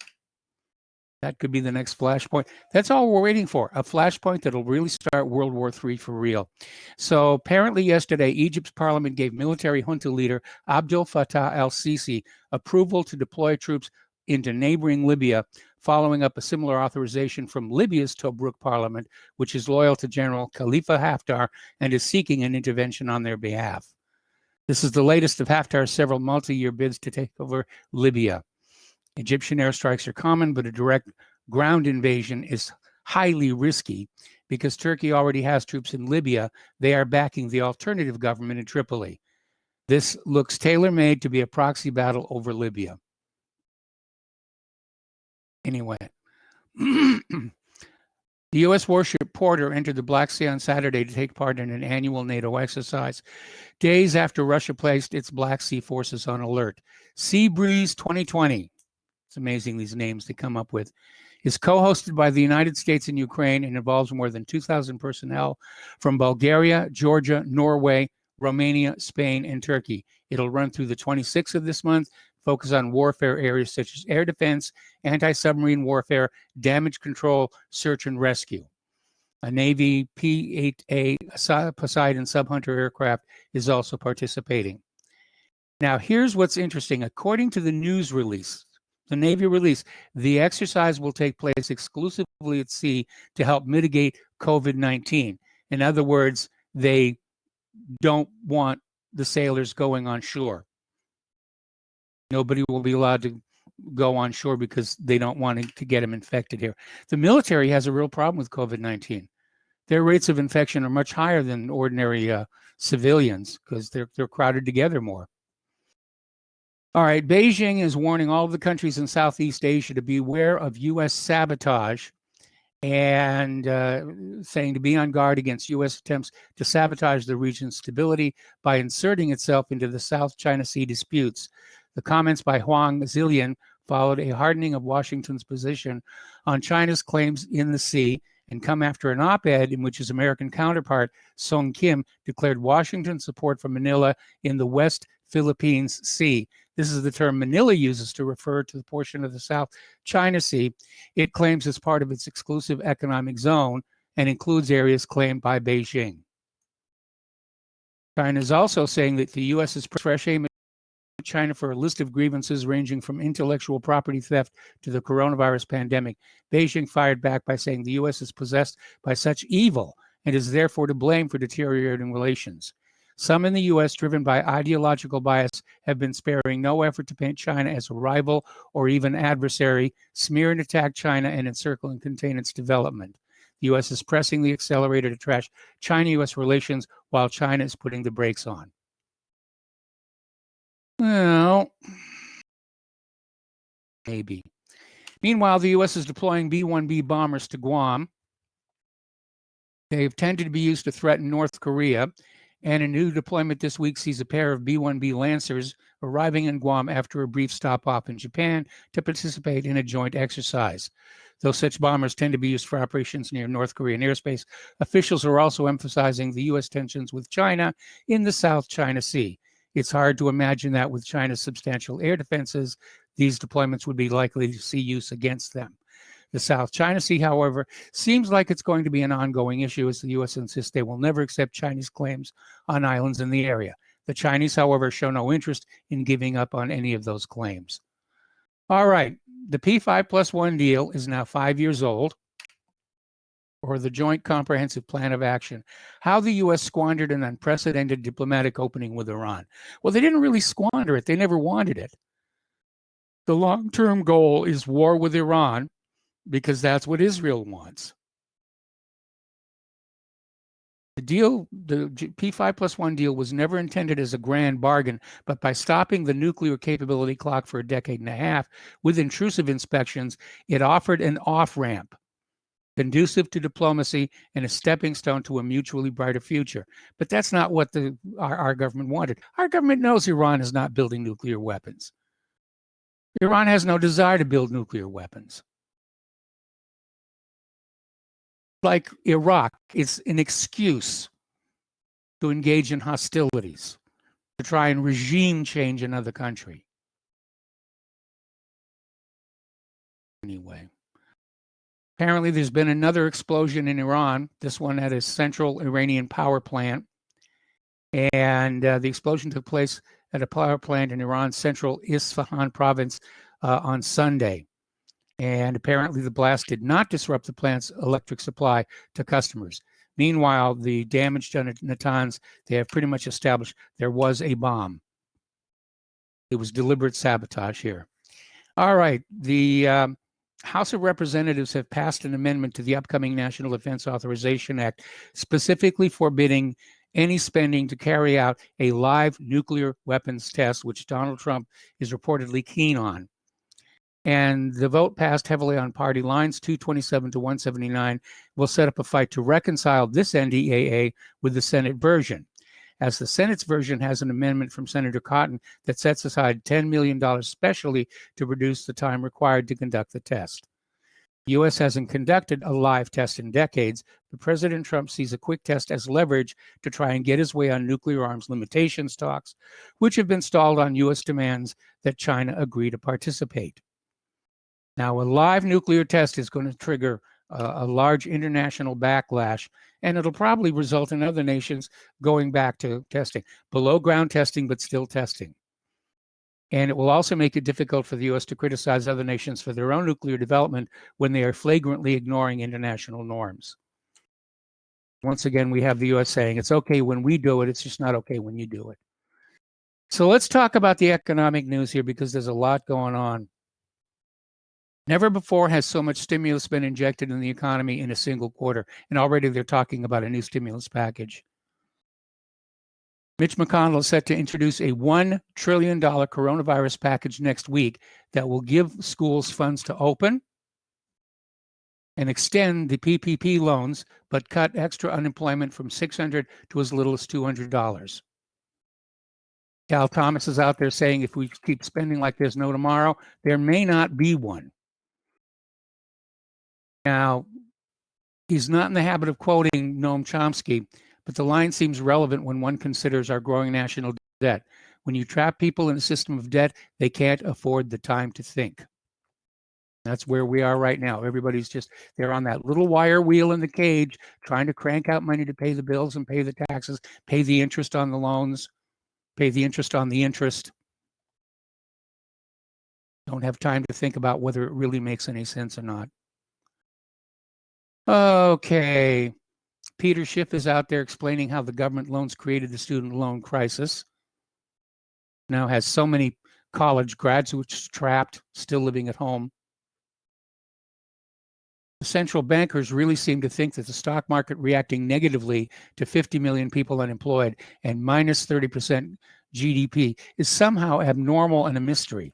That could be the next flashpoint. That's all we're waiting for, a flashpoint that'll really start World War III for real. So apparently yesterday, Egypt's parliament gave military junta leader Abdel Fattah al-Sisi approval to deploy troops into neighboring Libya, following up a similar authorization from Libya's Tobruk parliament, which is loyal to General Khalifa Haftar and is seeking an intervention on their behalf. This is the latest of Haftar's several multi-year bids to take over Libya. Egyptian airstrikes are common, but a direct ground invasion is highly risky because Turkey already has troops in Libya. They are backing the alternative government in Tripoli. This looks tailor-made to be a proxy battle over Libya. Anyway, the U.S. warship Porter entered the Black Sea on Saturday to take part in an annual NATO exercise, days after Russia placed its Black Sea forces on alert. Sea Breeze 2020. It's amazing these names they come up with. Is co-hosted by the United States and Ukraine and involves more than 2,000 personnel from Bulgaria, Georgia, Norway, Romania, Spain, and Turkey. It'll run through the 26th of this month, focus on warfare areas such as air defense, anti-submarine warfare, damage control, search and rescue. A Navy P-8A Poseidon sub-Hunter aircraft is also participating. Now, here's what's interesting. According to the news release, the Navy release, the exercise will take place exclusively at sea to help mitigate COVID-19. In other words, they don't want the sailors going on shore. Nobody will be allowed to go on shore because they don't want to get them infected here. The military has a real problem with COVID-19. Their rates of infection are much higher than ordinary civilians because they're crowded together more. All right, Beijing is warning all of the countries in Southeast Asia to beware of U.S. sabotage and saying to be on guard against U.S. attempts to sabotage the region's stability by inserting itself into the South China Sea disputes. The comments by Huang Zilian followed a hardening of Washington's position on China's claims in the sea and come after an op-ed in which his American counterpart, Song Kim, declared Washington's support for Manila in the West Philippines Sea. This is the term Manila uses to refer to the portion of the South China Sea it claims as part of its exclusive economic zone and includes areas claimed by Beijing. China is also saying that the U.S. is fresh aim at China for a list of grievances ranging from intellectual property theft to the coronavirus pandemic. Beijing fired back by saying the U.S. is possessed by such evil and is therefore to blame for deteriorating relations. Some in the U.S., driven by ideological bias, have been sparing no effort to paint China as a rival or even adversary, smear and attack China, and encircle and contain its development. The U.S. is pressing the accelerator to trash China-U.S. relations while China is putting the brakes on. Well, maybe. Meanwhile, the U.S. is deploying B-1B bombers to Guam. They've tended to be used to threaten North Korea. And a new deployment this week sees a pair of B-1B Lancers arriving in Guam after a brief stop off in Japan to participate in a joint exercise. Though such bombers tend to be used for operations near North Korean airspace, officials are also emphasizing the U.S. tensions with China in the South China Sea. It's hard to imagine that with China's substantial air defenses, these deployments would be likely to see use against them. The South China Sea, however, seems like it's going to be an ongoing issue as the U.S. insists they will never accept Chinese claims on islands in the area. The Chinese, however, show no interest in giving up on any of those claims. All right, the P5+1 deal is now 5 years old, or the Joint Comprehensive Plan of Action. How the U.S. squandered an unprecedented diplomatic opening with Iran. Well, they didn't really squander it. They never wanted it. The long-term goal is war with Iran, because that's what Israel wants. The deal, the P5+1 deal, was never intended as a grand bargain, but by stopping the nuclear capability clock for a decade and a half with intrusive inspections, it offered an off-ramp. conducive to diplomacy and a stepping stone to a mutually brighter future. But that's not what our government wanted. Our government knows Iran is not building nuclear weapons. Iran has no desire to build nuclear weapons. Like Iraq, it's an excuse to engage in hostilities, to try and regime change another country. Anyway, apparently there's been another explosion in Iran, this one at a central Iranian power plant. And the explosion took place at a power plant in Iran's central Isfahan province on Sunday. And apparently the blast did not disrupt the plant's electric supply to customers. Meanwhile, the damage done at Natanz, they have pretty much established there was a bomb. It was deliberate sabotage here. All right, the House of Representatives have passed an amendment to the upcoming National Defense Authorization Act, specifically forbidding any spending to carry out a live nuclear weapons test, which Donald Trump is reportedly keen on. And the vote passed heavily on party lines, 227 to 179, will set up a fight to reconcile this NDAA with the Senate version, as the Senate's version has an amendment from Senator Cotton that sets aside $10 million specially to reduce the time required to conduct the test. The U.S. hasn't conducted a live test in decades, but President Trump sees a quick test as leverage to try and get his way on nuclear arms limitations talks, which have been stalled on U.S. demands that China agree to participate. Now, a live nuclear test is going to trigger a large international backlash, and it'll probably result in other nations going back to testing, below ground testing, but still testing. And it will also make it difficult for the U.S. to criticize other nations for their own nuclear development when they are flagrantly ignoring international norms. Once again, we have the U.S. saying it's okay when we do it, it's just not okay when you do it. So let's talk about the economic news here, because there's a lot going on. Never before has so much stimulus been injected in the economy in a single quarter, and already they're talking about a new stimulus package. Mitch McConnell is set to introduce a $1 trillion coronavirus package next week that will give schools funds to open and extend the PPP loans, but cut extra unemployment from $600 to as little as $200. Cal Thomas is out there saying if we keep spending like there's no tomorrow, there may not be one. Now, he's not in the habit of quoting Noam Chomsky, but the line seems relevant when one considers our growing national debt. When you trap people in a system of debt, they can't afford the time to think. That's where we are right now. Everybody's just, they're on that little wire wheel in the cage, trying to crank out money to pay the bills and pay the taxes, pay the interest on the loans, pay the interest on the interest. Don't have time to think about whether it really makes any sense or not. Okay, Peter Schiff is out there explaining how the government loans created the student loan crisis. Now has so many college graduates trapped, still living at home. The central bankers really seem to think that the stock market reacting negatively to 50 million people unemployed and minus 30% GDP is somehow abnormal and a mystery.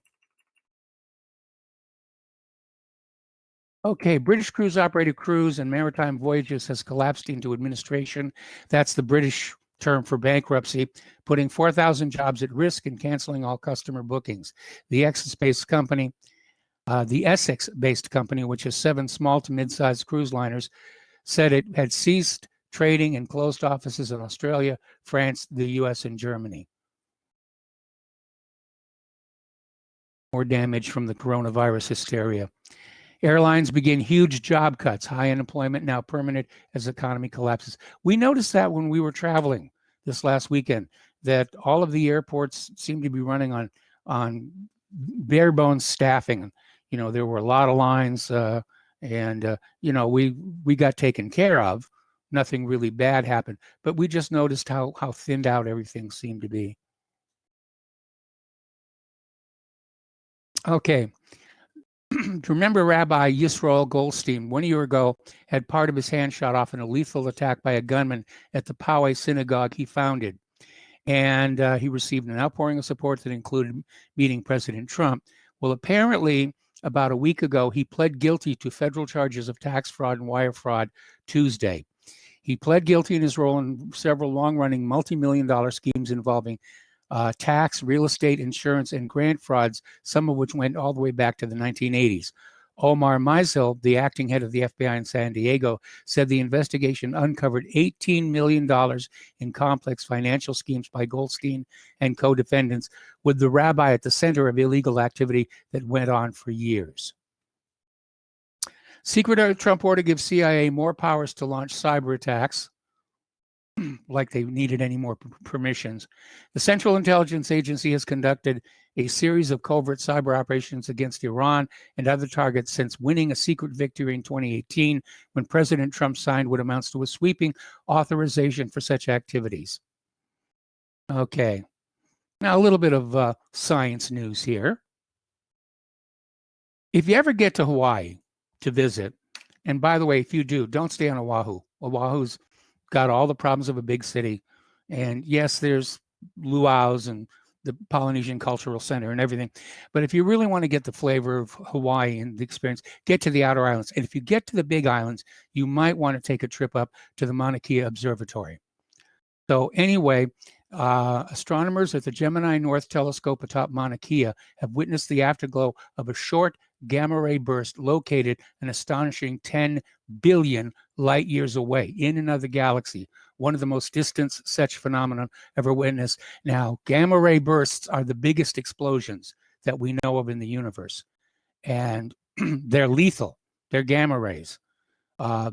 Okay, British cruise-operated cruise and maritime voyages has collapsed into administration. That's the British term for bankruptcy, putting 4,000 jobs at risk and canceling all customer bookings. The Essex-based company, which has 7 small to mid-sized cruise liners, said it had ceased trading and closed offices in Australia, France, the US, and Germany. More damage from the coronavirus hysteria. Airlines begin huge job cuts, high unemployment now permanent as the economy collapses. We noticed that when we were traveling this last weekend, that all of the airports seem to be running on bare bones staffing. You know, there were a lot of lines and you know, we got taken care of. Nothing really bad happened, but we just noticed how thinned out everything seemed to be. Okay. Remember Rabbi Yisroel Goldstein 1 year ago had part of his hand shot off in a lethal attack by a gunman at the Poway synagogue he founded. And he received an outpouring of support that included meeting President Trump. Well, apparently about a week ago, he pled guilty to federal charges of tax fraud and wire fraud Tuesday. He pled guilty in his role in several long-running multi-million-dollar schemes involving tax, real estate, insurance, and grant frauds, some of which went all the way back to the 1980s. Omar Meisel, the acting head of the FBI in San Diego, said the investigation uncovered $18 million in complex financial schemes by Goldstein and co-defendants, with the rabbi at the center of illegal activity that went on for years. Secret Trump order gives CIA more powers to launch cyber attacks, like they needed any more permissions. The Central Intelligence Agency has conducted a series of covert cyber operations against Iran and other targets since winning a secret victory in 2018 when President Trump signed what amounts to a sweeping authorization for such activities. Okay, now a little bit of science news here. If you ever get to Hawaii to visit, and by the way, if you do, don't stay on Oahu. Oahu's got all the problems of a big city. And yes, there's luau's and the Polynesian Cultural Center and everything. But if you really want to get the flavor of Hawaii and the experience, get to the outer islands. And if you get to the big islands, you might want to take a trip up to the Mauna Kea Observatory. So anyway, astronomers at the Gemini North Telescope atop Mauna Kea have witnessed the afterglow of a short gamma ray burst located an astonishing 10 billion light years away in another galaxy, one of the most distant such phenomenon ever witnessed. Now, gamma ray bursts are the biggest explosions that we know of in the universe, and they're lethal. They're gamma rays.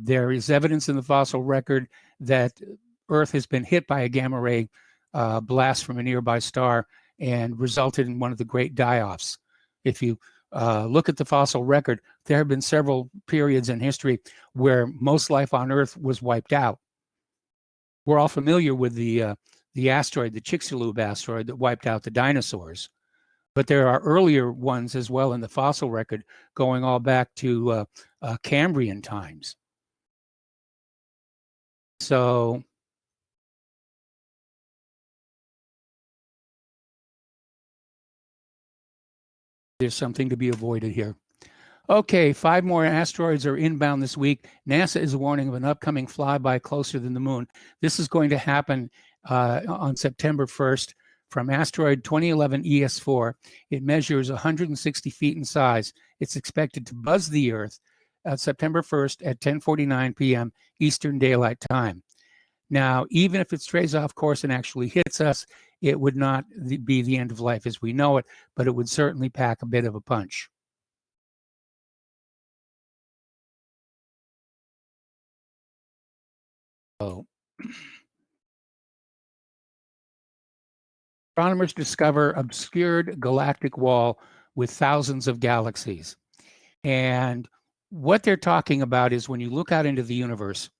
There is evidence in the fossil record that Earth has been hit by a gamma ray blast from a nearby star and resulted in one of the great die-offs. If you look at the fossil record, there have been several periods in history where most life on Earth was wiped out. We're all familiar with the asteroid, the Chicxulub asteroid that wiped out the dinosaurs. But there are earlier ones as well in the fossil record going all back to Cambrian times. So there's something to be avoided here. Okay, 5 more asteroids are inbound this week. NASA is warning of an upcoming flyby closer than the moon. This is going to happen on September 1st from asteroid 2011 ES4. It measures 160 feet in size. It's expected to buzz the Earth September 1st at 10:49 p.m. Eastern Daylight Time. Now, even if it strays off course and actually hits us, it would not be the end of life as we know it, but it would certainly pack a bit of a punch. So, astronomers discover obscured galactic wall with thousands of galaxies. And what they're talking about is when you look out into the universe,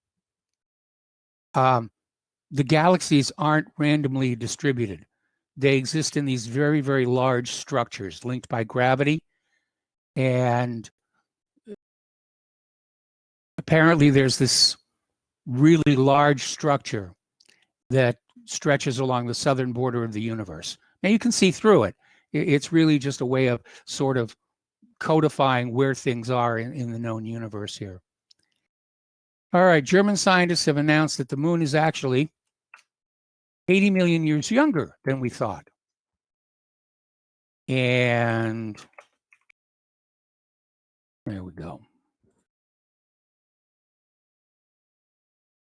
the galaxies aren't randomly distributed. They exist in these very, very large structures linked by gravity. And apparently there's this really large structure that stretches along the southern border of the universe. Now you can see through it. It's really just a way of sort of codifying where things are in the known universe here. All right, German scientists have announced that the moon is actually 80 million years younger than we thought. And there we go.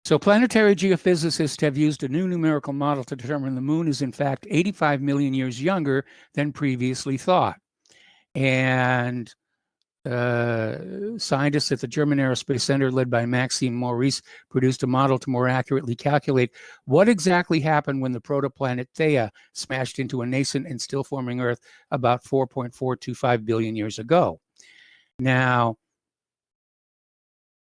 So planetary geophysicists have used a new numerical model to determine the moon is in fact 85 million years younger than previously thought. And scientists at the German Aerospace Center, led by Maxime Maurice, produced a model to more accurately calculate what exactly happened when the protoplanet Theia smashed into a nascent and still forming Earth about 4.425 billion years ago. Now,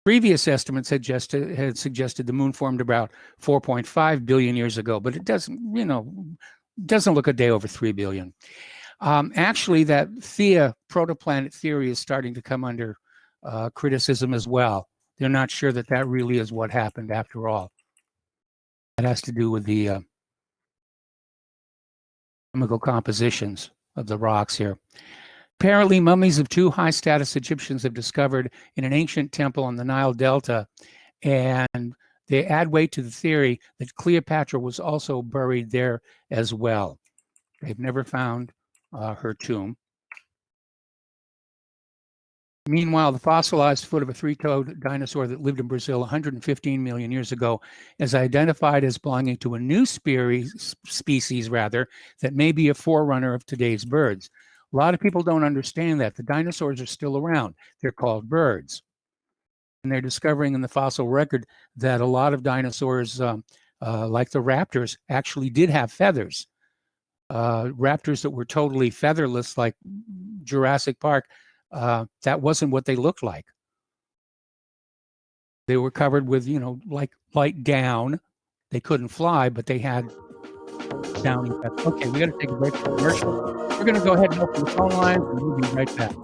previous estimates had suggested the moon formed about 4.5 billion years ago, but it doesn't look a day over 3 billion. Actually, that Theia protoplanet theory is starting to come under criticism as well. They're not sure that that really is what happened after all. It has to do with the chemical compositions of the rocks here. Apparently, mummies of two high-status Egyptians have discovered in an ancient temple on the Nile Delta, and they add weight to the theory that Cleopatra was also buried there as well. They've never found her tomb. Meanwhile, the fossilized foot of a three-toed dinosaur that lived in Brazil 115 million years ago is identified as belonging to a new species that may be a forerunner of today's birds. A lot of people don't understand that. The dinosaurs are still around. They're called birds. And they're discovering in the fossil record that a lot of dinosaurs, like the raptors, actually did have feathers. Raptors that were totally featherless, like Jurassic Park, that wasn't what they looked like. They were covered with, like light down. They couldn't fly, but they had downy feathers. Okay, we got to take a break for commercial. We're going to go ahead and open the phone lines, and we'll be right back.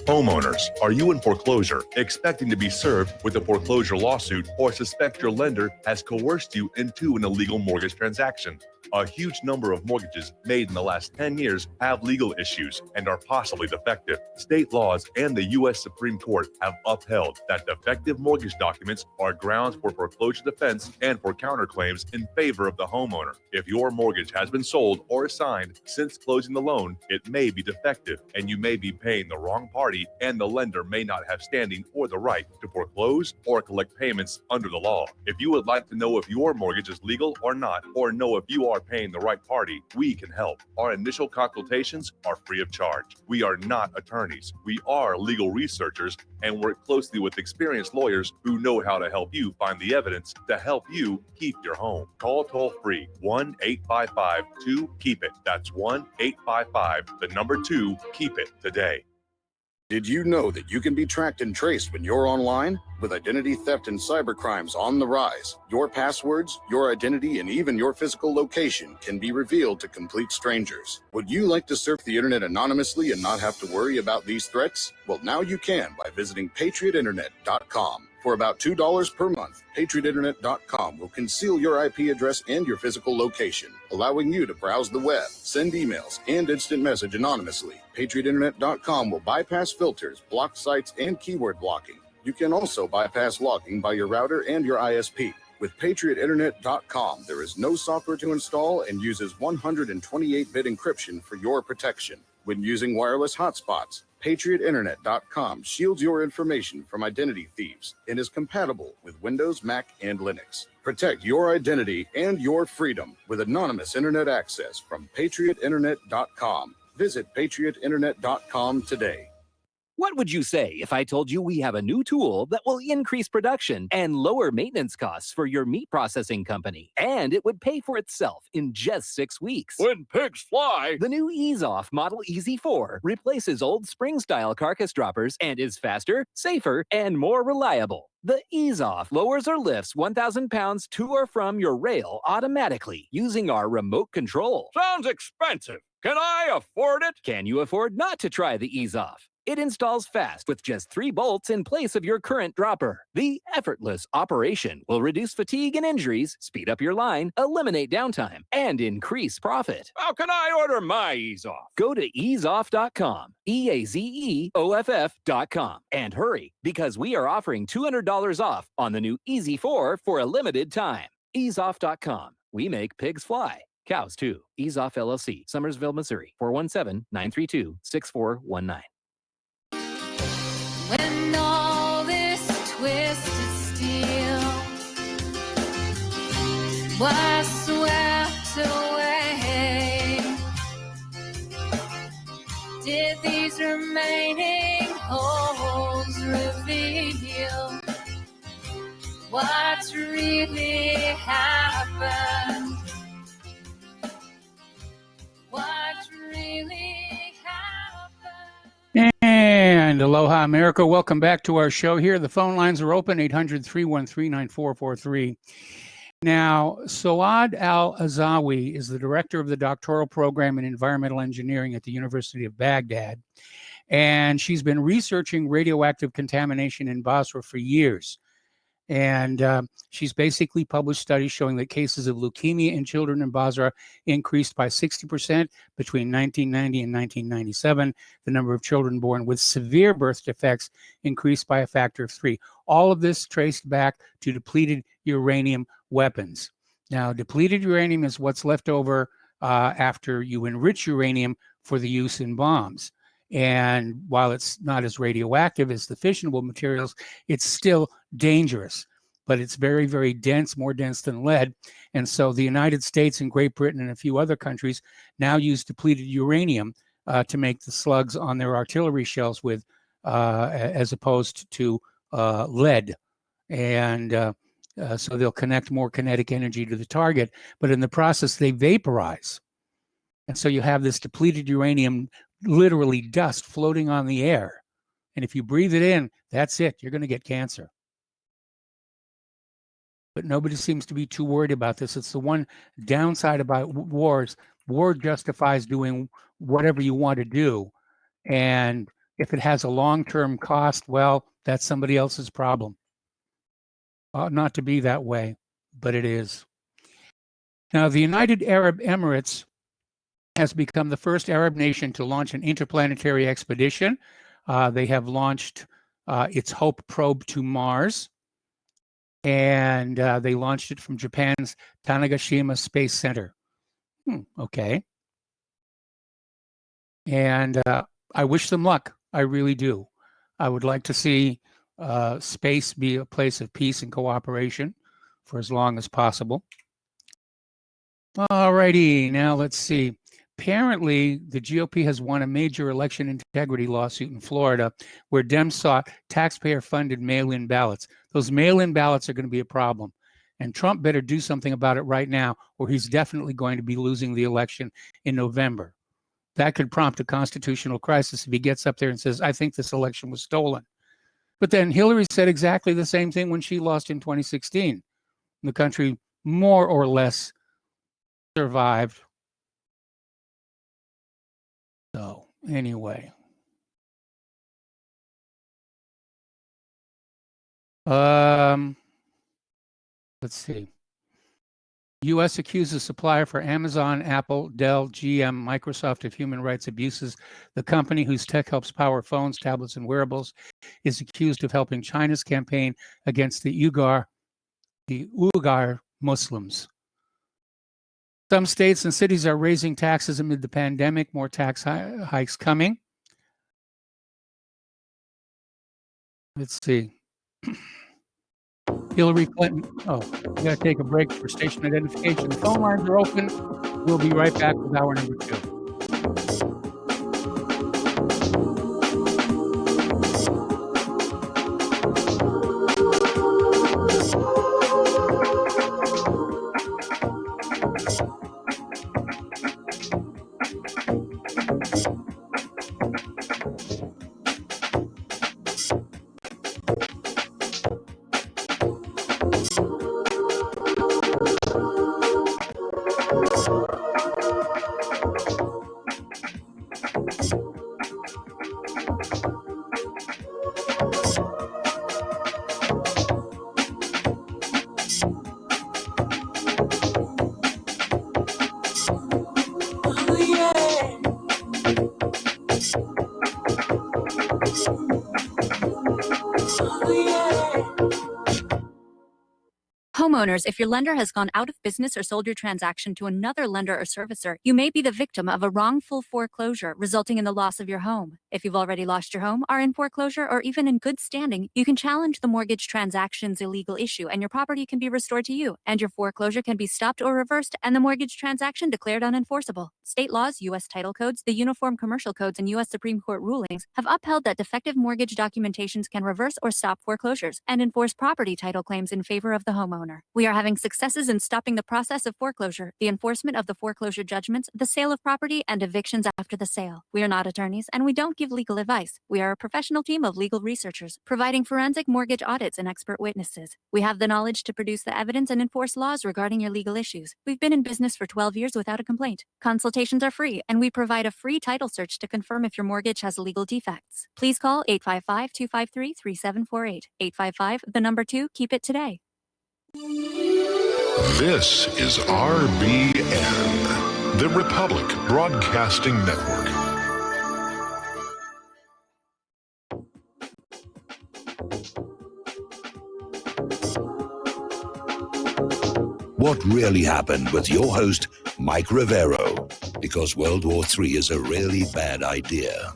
Homeowners, are you in foreclosure, expecting to be served with a foreclosure lawsuit, or suspect your lender has coerced you into an illegal mortgage transaction? A huge number of mortgages made in the last 10 years have legal issues and are possibly defective. State laws and the U.S. Supreme Court have upheld that defective mortgage documents are grounds for foreclosure defense and for counterclaims in favor of the homeowner. If your mortgage has been sold or assigned since closing the loan, it may be defective and you may be paying the wrong party, and the lender may not have standing or the right to foreclose or collect payments under the law. If you would like to know if your mortgage is legal or not, or know if you are paying the right party, we can help. Our initial consultations are free of charge. We are not attorneys. We are legal researchers and work closely with experienced lawyers who know how to help you find the evidence to help you keep your home. Call toll-free 1-855-2-KEEP-IT. That's 1-855-2-KEEP-IT today. Did you know that you can be tracked and traced when you're online? With identity theft and cybercrimes on the rise, your passwords, your identity, and even your physical location can be revealed to complete strangers. Would you like to surf the internet anonymously and not have to worry about these threats? Well, now you can by visiting patriotinternet.com. For about $2 per month, patriotinternet.com will conceal your IP address and your physical location, allowing you to browse the web, send emails, and instant message anonymously. patriotinternet.com will bypass filters, block sites, and keyword blocking. You can also bypass logging by your router and your ISP. With patriotinternet.com, there is no software to install and uses 128-bit encryption for your protection. When using wireless hotspots, patriotinternet.com shields your information from identity thieves and is compatible with Windows, Mac, and Linux. Protect your identity and your freedom with anonymous internet access from patriotinternet.com. Visit patriotinternet.com today. What would you say if I told you we have a new tool that will increase production and lower maintenance costs for your meat processing company? And it would pay for itself in just 6 weeks. When pigs fly! The new EaseOff Model Easy 4 replaces old spring-style carcass droppers and is faster, safer, and more reliable. The EaseOff lowers or lifts 1,000 pounds to or from your rail automatically using our remote control. Sounds expensive. Can I afford it? Can you afford not to try the EaseOff? It installs fast with just 3 bolts in place of your current dropper. The effortless operation will reduce fatigue and injuries, speed up your line, eliminate downtime, and increase profit. How can I order my EaseOff? Go to easeoff.com, EAZEOFF.com, and hurry, because we are offering $200 off on the new Easy 4 for a limited time. Easeoff.com. We make pigs fly. Cows, too. EaseOff LLC, Summersville, Missouri, 417-932-6419. When all this twisted steel was swept away, did these remaining holes reveal what's really happened? What's really happened? And aloha, America. Welcome back to our show here. The phone lines are open, 800-313-9443. Now, Soad Al-Azawi is the director of the doctoral program in environmental engineering at the University of Baghdad. And she's been researching radioactive contamination in Basra for years. And she's basically published studies showing that cases of leukemia in children in Basra increased by 60% between 1990 and 1997. The number of children born with severe birth defects increased by a factor of 3. All of this traced back to depleted uranium weapons. Now, depleted uranium is what's left over after you enrich uranium for the use in bombs. And while it's not as radioactive as the fissionable materials, it's still dangerous. But it's very, very dense, more dense than lead. And so the United States and Great Britain and a few other countries now use depleted uranium to make the slugs on their artillery shells with, as opposed to lead. And so they'll connect more kinetic energy to the target. But in the process, they vaporize. And so you have this depleted uranium, literally dust floating on the air. And if you breathe it in, that's it. You're going to get cancer. But nobody seems to be too worried about this. It's the one downside about wars. War justifies doing whatever you want to do. And if it has a long-term cost, well, that's somebody else's problem. Not to be that way, but it is. Now, the United Arab Emirates has become the first Arab nation to launch an interplanetary expedition. They have launched its Hope probe to Mars, and they launched it from Japan's Tanegashima Space Center. Okay. And I wish them luck. I really do. I would like to see space be a place of peace and cooperation for as long as possible. All righty, now let's see. Apparently, the GOP has won a major election integrity lawsuit in Florida where Dems sought taxpayer-funded mail-in ballots. Those mail-in ballots are going to be a problem. And Trump better do something about it right now, or he's definitely going to be losing the election in November. That could prompt a constitutional crisis if he gets up there and says, I think this election was stolen. But then Hillary said exactly the same thing when she lost in 2016. The country more or less survived. So anyway. Let's see. U.S. accuses supplier for Amazon, Apple, Dell, GM, Microsoft of human rights abuses. The company, whose tech helps power phones, tablets, and wearables, is accused of helping China's campaign against the Uyghur Muslims. Some states and cities are raising taxes amid the pandemic. More tax hikes coming. Let's see. Hillary Clinton. Oh, we got to take a break for station identification. The phone lines are open. We'll be right back with hour number 2. Homeowners, if your lender has gone out of business or sold your transaction to another lender or servicer, you may be the victim of a wrongful foreclosure, resulting in the loss of your home. If you've already lost your home, are in foreclosure, or even in good standing, you can challenge the mortgage transaction's illegal issue, and your property can be restored to you, and your foreclosure can be stopped or reversed, and the mortgage transaction declared unenforceable. State laws, U.S. title codes, the Uniform Commercial Codes, and U.S. Supreme Court rulings have upheld that defective mortgage documentations can reverse or stop foreclosures and enforce property title claims in favor of the homeowner. We are having successes in stopping the process of foreclosure, the enforcement of the foreclosure judgments, the sale of property, and evictions after the sale. We are not attorneys, and we don't give legal advice. We are a professional team of legal researchers, providing forensic mortgage audits and expert witnesses. We have the knowledge to produce the evidence and enforce laws regarding your legal issues. We've been in business for 12 years without a complaint. Consultations are free, and we provide a free title search to confirm if your mortgage has legal defects. Please call 855-253-3748. 855, keep it today. This is RBN, the Republic Broadcasting Network. What really happened with your host, Mike Rivero, because World War III is a really bad idea.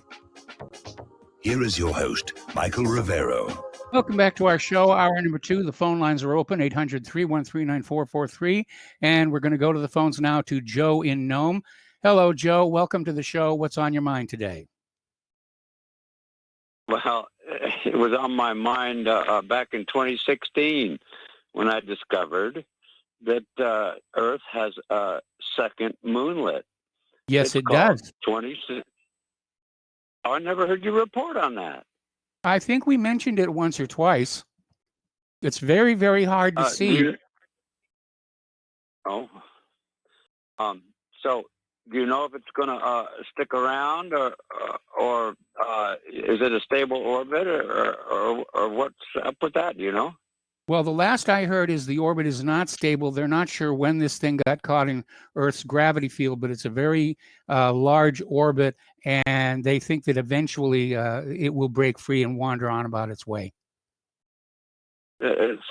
Here is your host, Michael Rivero. Welcome back to our show, hour number 2. The phone lines are open, 800-313-9443. And we're going to go to the phones now to Joe in Nome. Hello, Joe. Welcome to the show. What's on your mind today? Well, it was on my mind back in 2016 when I discovered that Earth has a second moonlet. Yes, it does. I never heard you report on that. I think we mentioned it once or twice. It's very, very hard to see. So do you know if it's going to stick around, or is it a stable orbit, or what's up with that? Do you know? Well, the last I heard is the orbit is not stable. They're not sure when this thing got caught in Earth's gravity field, but it's a very large orbit, and they think that eventually it will break free and wander on about its way. It's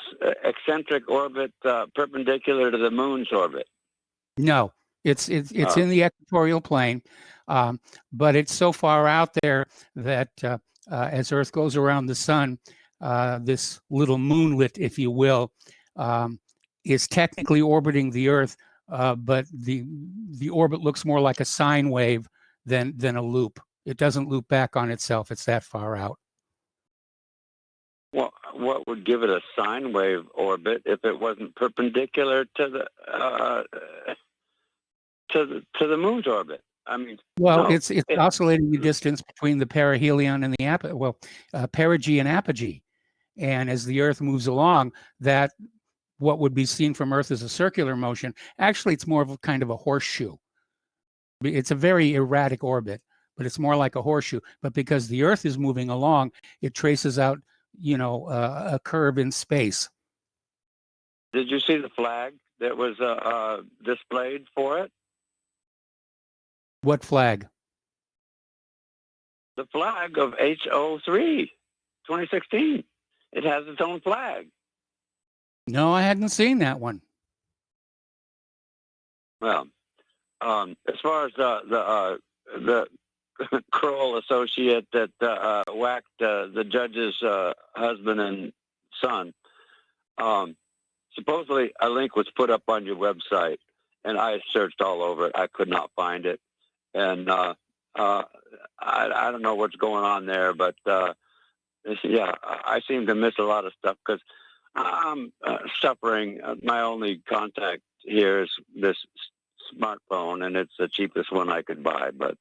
eccentric orbit perpendicular to the moon's orbit. No, it's in the equatorial plane, but it's so far out there that as Earth goes around the sun, this little moonlet, if you will, is technically orbiting the Earth, but the orbit looks more like a sine wave than a loop. It doesn't loop back on itself. It's that far out. Well, what would give it a sine wave orbit if it wasn't perpendicular to the moon's orbit? I mean, well, no, it's oscillating the distance between the perihelion and the perigee and apogee. And as the Earth moves along, that what would be seen from Earth as a circular motion, actually it's more of a kind of a horseshoe. It's a very erratic orbit, but it's more like a horseshoe. But because the Earth is moving along, it traces out, a curve in space. Did you see the flag that was displayed for it? What flag? The flag of HO3, 2016. It has its own flag. No, I hadn't seen that one. Well, as far as the Kroll associate that whacked the judge's husband and son, supposedly a link was put up on your website, and I searched all over it. I could not find it, and I don't know what's going on there, but yeah, I seem to miss a lot of stuff because I'm suffering. My only contact here is this smartphone, and it's the cheapest one I could buy. But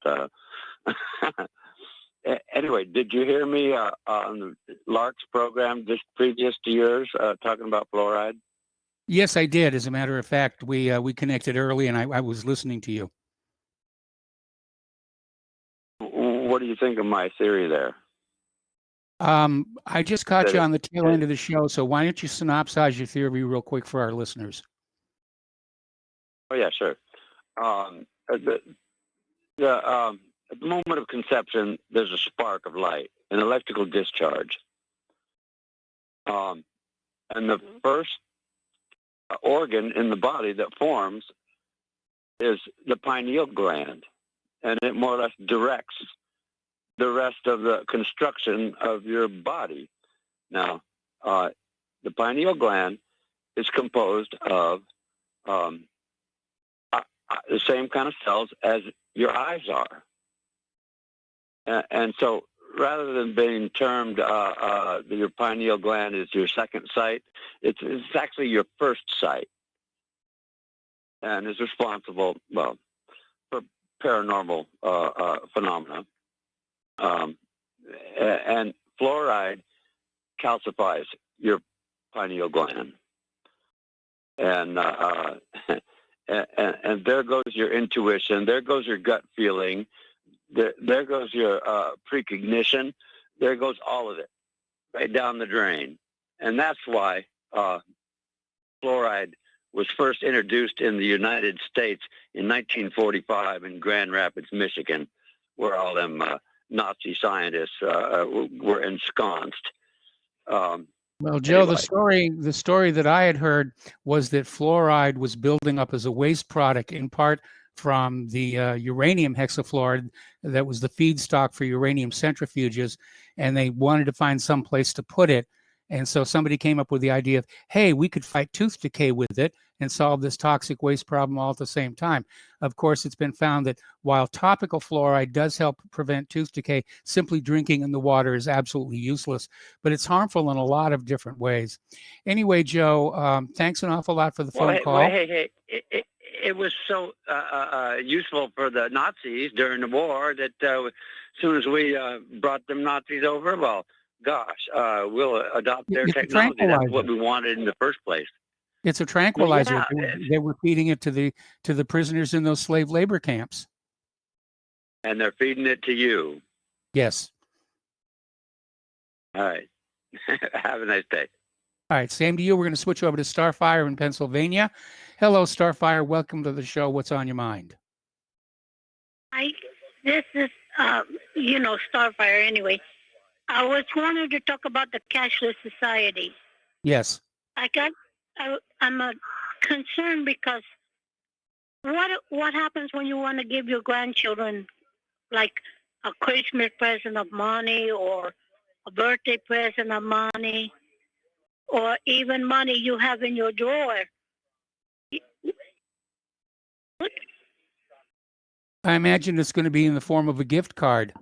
anyway, did you hear me on Lark's program just previous to yours talking about fluoride? Yes, I did. As a matter of fact, we connected early, and I was listening to you. What do you think of my theory there? I just caught you on the tail end of the show, so why don't you synopsize your theory real quick for our listeners? Oh yeah, sure. At the moment of conception, there's a spark of light, an electrical discharge, and the first organ in the body that forms is the pineal gland, and it more or less directs the rest of the construction of your body. Now, the pineal gland is composed of the same kind of cells as your eyes are. And so rather than being termed your pineal gland is your second sight, it's actually your first sight, and is responsible, well, for paranormal phenomena. And fluoride calcifies your pineal gland, and and there goes your intuition, there goes your gut feeling, there goes your precognition, there goes all of it right down the drain. And that's why fluoride was first introduced in the United States in 1945 in Grand Rapids, Michigan, where all them Nazi scientists were ensconced. Well, Joe, Anyway. the story that I had heard was that fluoride was building up as a waste product, in part from the uranium hexafluoride that was the feedstock for uranium centrifuges, and they wanted to find some place to put it. And so somebody came up with the idea of, hey, we could fight tooth decay with it and solve this toxic waste problem all at the same time. Of course, it's been found that while topical fluoride does help prevent tooth decay, simply drinking in the water is absolutely useless, but it's harmful in a lot of different ways. Anyway, Joe, thanks an awful lot for the phone call. It was so useful for the Nazis during the war that as soon as we brought them Nazis over, well, gosh, we'll adopt their It's a technology. That's what tranquilizer. we wanted in the first place. It's a tranquilizer. Yeah, They were feeding it to the prisoners in those slave labor camps. and they're feeding it to you. Yes. All right. Have a nice day. All right, same to you. We're going to switch over to Starfire in Pennsylvania. Hello, Starfire. Welcome to the show. What's on your mind? This is, Starfire anyway. I was wanting to talk about the cashless society. Yes. I'm concerned because what happens when you want to give your grandchildren like a Christmas present of money or a birthday present of money or even money you have in your drawer? I imagine it's going to be in the form of a gift card.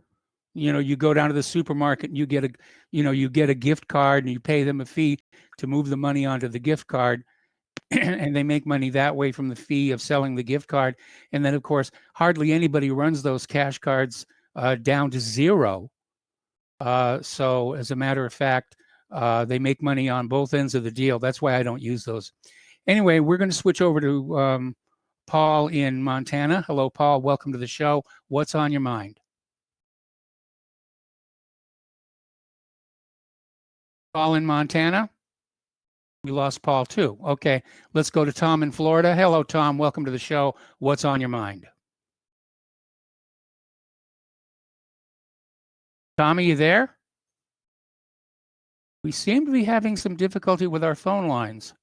You know, you go down to the supermarket and you get a gift card and you pay them a fee to move the money onto the gift card. And they make money that way from the fee of selling the gift card. And then, of course, hardly anybody runs those cash cards down to zero. So as a matter of fact, they make money on both ends of the deal. That's why I don't use those. Anyway, we're going to switch over to Paul in Montana. Hello, Paul. Welcome to the show. What's on your mind? Paul in Montana? We lost Paul too. Okay, let's go to Tom in Florida. Hello, Tom. Welcome to the show. What's on your mind? Tom, are you there? We seem to be having some difficulty with our phone lines.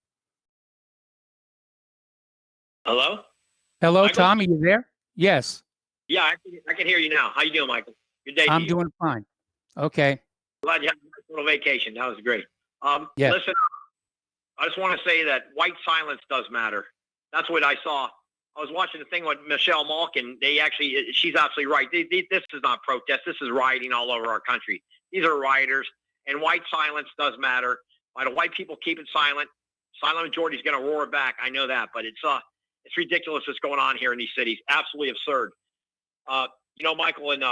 Hello? Hello, Michael? Tom. Are you there? Yes. Yeah, I can hear you now. How you doing, Michael? Good day to I'm you. doing fine. Okay. Glad you had a nice little vacation. That was great. Yes. Listen, I just want to say that white silence does matter. That's what I saw. I was watching the thing with Michelle Malkin. She's absolutely right. This is not protest. This is rioting all over our country. These are rioters, and white silence does matter. Why do white people keep it silent? Silent majority is going to roar back. I know that, but it's ridiculous what's going on here in these cities. Absolutely absurd. Michael, and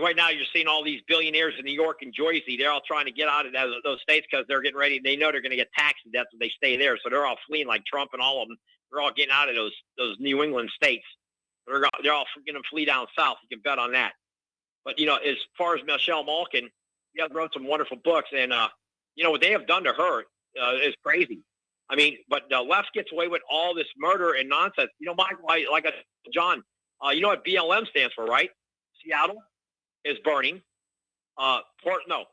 right now you're seeing all these billionaires in New York and Jersey. They're all trying to get out of those states because they're getting ready. They know they're going to get taxed to death if they stay there. So they're all fleeing, like Trump and all of them. They're all getting out of those New England states. They're all going to flee down south. You can bet on that. But, as far as Michelle Malkin, she wrote some wonderful books. And, what they have done to her is crazy. I mean, but the left gets away with all this murder and nonsense. Michael, John, you know what BLM stands for, right? Seattle is burning. Portland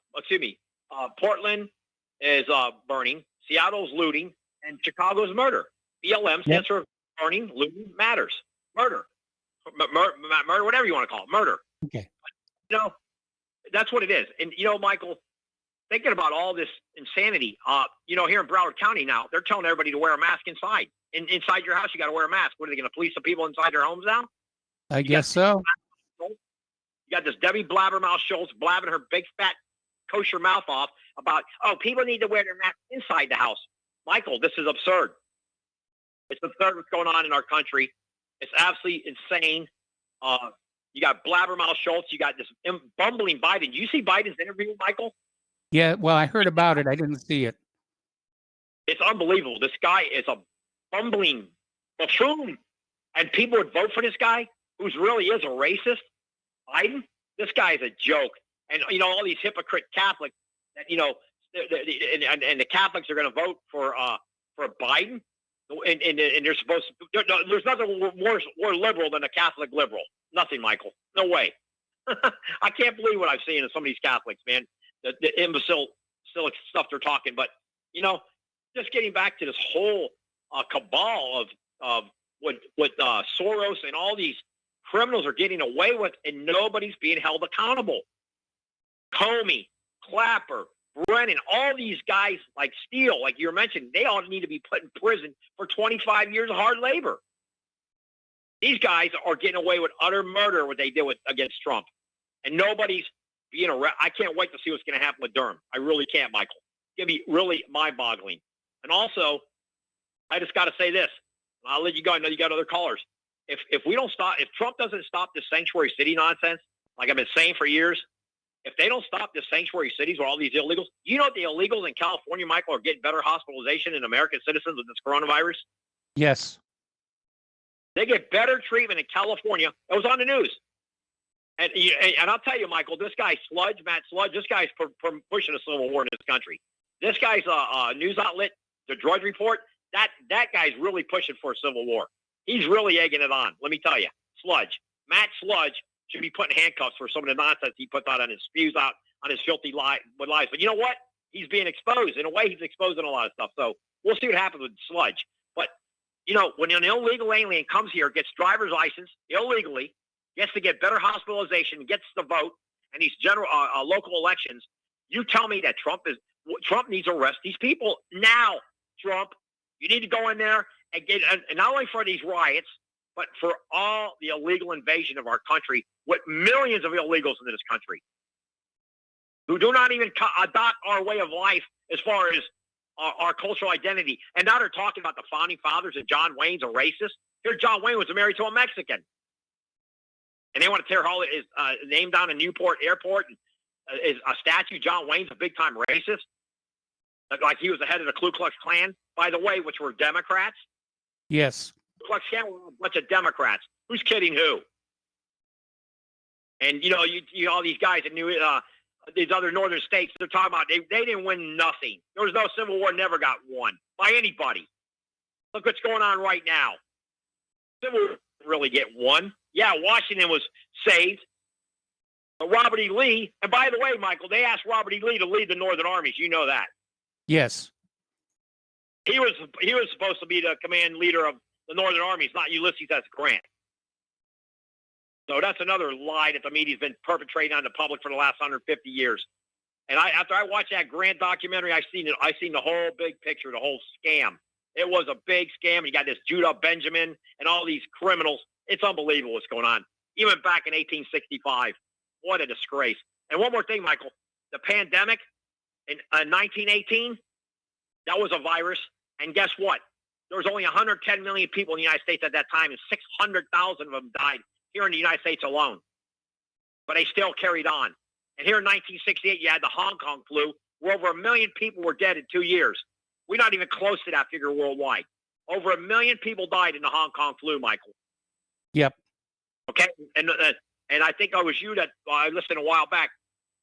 is burning. Seattle's looting, and Chicago's murder. BLM stands for burning, looting, matters. Murder, whatever you want to call it, murder. Okay. That's what it is. And Michael, thinking about all this insanity, here in Broward County now, they're telling everybody to wear a mask inside. Inside your house, you got to wear a mask. What are they going to police the people inside their homes now? I guess so. You got this Debbie Blabbermouth Schultz blabbing her big fat kosher mouth off about, oh, people need to wear their masks inside the house. Michael, this is absurd. It's absurd what's going on in our country. It's absolutely insane. You got Blabbermouth Schultz. You got this bumbling Biden. Did you see Biden's interview, Michael? Yeah, well, I heard about it. I didn't see it. It's unbelievable. This guy is a bumbling buffoon. And people would vote for this guy, who's really is a racist. Biden, this guy is a joke. And, you know, all these hypocrite Catholics that, you know, and the Catholics are going to vote for Biden. And they're supposed to, there's nothing more liberal than a Catholic liberal. Nothing, Michael. No way. I can't believe what I've seen in some of these Catholics, man. The imbecile stuff they're talking. But, you know, just getting back to this whole cabal of what Soros and all these criminals are getting away with, and nobody's being held accountable. Comey, Clapper, Brennan, all these guys like Steele, like you mentioned, they all need to be put in prison for 25 years of hard labor. These guys are getting away with utter murder, what they did against Trump. And nobody's being arrested. I can't wait to see what's going to happen with Durham. I really can't, Michael. It's going to be really mind-boggling. And also, I just got to say this. I'll let you go. I know you got other callers. If we don't stop, if Trump doesn't stop this sanctuary city nonsense, like I've been saying for years, if they don't stop this sanctuary cities with all these illegals, you know the illegals in California, Michael, are getting better hospitalization than American citizens with this coronavirus? Yes. They get better treatment in California. It was on the news. And I'll tell you, Michael, this guy Matt Sludge, this guy's pushing a civil war in this country. This guy's a news outlet, the Drudge Report, that guy's really pushing for a civil war. He's really egging it on. Let me tell you, Matt Sludge should be put in handcuffs for some of the nonsense he puts out on his spews out on his filthy lies. But you know what? He's being exposed. In a way, he's exposing a lot of stuff. So we'll see what happens with Sludge. But, you know, when an illegal alien comes here, gets driver's license illegally, gets to get better hospitalization, gets to vote, and these general local elections, you tell me that Trump needs to arrest these people now. Trump, you need to go in there and get, and not only for these riots, but for all the illegal invasion of our country, with millions of illegals into this country who do not even adopt our way of life as far as our cultural identity. And now they're talking about the founding fathers and John Wayne's a racist. Here, John Wayne was married to a Mexican. And they want to tear his name down in Newport Airport. And is a statue, John Wayne's a big-time racist. Like he was the head of the Ku Klux Klan, by the way, which were Democrats. Yes. Ku Klux Klan were a bunch of Democrats. Who's kidding who? And, you know, you all these guys in these other northern states, they're talking about they didn't win nothing. There was no Civil War, never got won by anybody. Look what's going on right now. Civil War didn't really get won. Yeah, Washington was saved. But Robert E. Lee, and by the way, Michael, they asked Robert E. Lee to lead the Northern armies. You know that. Yes. He was supposed to be the command leader of the Northern armies, not Ulysses S. Grant. So that's another lie that the media's been perpetrating on the public for the last 150 years. And after I watched that Grant documentary, I seen the whole big picture, the whole scam. It was a big scam. You got this Judah Benjamin and all these criminals. It's unbelievable what's going on. Even back in 1865. What a disgrace. And one more thing, Michael. The pandemic in 1918, that was a virus. And guess what? There was only 110 million people in the United States at that time, and 600,000 of them died here in the United States alone. But they still carried on. And here in 1968, you had the Hong Kong flu, where over 1 million people were dead in 2 years. We're not even close to that figure worldwide. Over 1 million people died in the Hong Kong flu, Michael. Yep. Okay? And I think I was you that I listened a while back.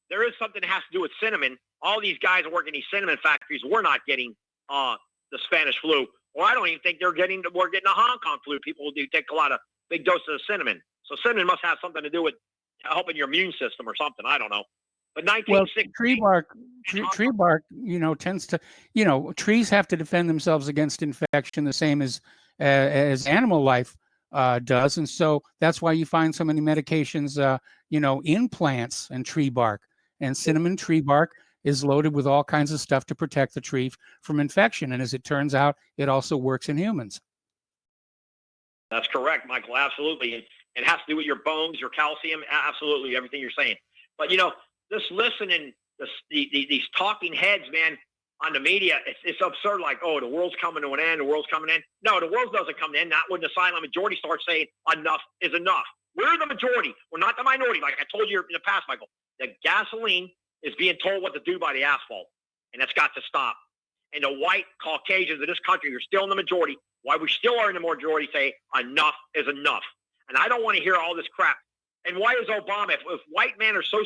There is something that has to do with cinnamon. All these guys that work in these cinnamon factories, we're not getting the Spanish flu. Or I don't even think we're getting the Hong Kong flu. People do take a lot of big doses of cinnamon. So cinnamon must have something to do with helping your immune system or something. I don't know. But 1960. Well, tree bark, you know, tends to, you know, trees have to defend themselves against infection the same as animal life does. And so that's why you find so many medications, you know, in plants and tree bark. And cinnamon tree bark is loaded with all kinds of stuff to protect the tree from infection. And as it turns out, it also works in humans. That's correct, Michael. Absolutely. and it has to do with your bones, your calcium, absolutely everything you're saying. But just listening these talking heads, man, on the media, it's absurd. Like, oh, the world's coming to an end. The world's coming in. No, the world doesn't come to an end. Not when the silent majority starts saying enough is enough. We're the majority. We're not the minority. Like I told you in the past, Michael, the gasoline is being told what to do by the asphalt, and that's got to stop. And the white Caucasians of this country are still in the majority. Why we still are in the majority say enough is enough. And I don't want to hear all this crap. And why is Obama, if white men are so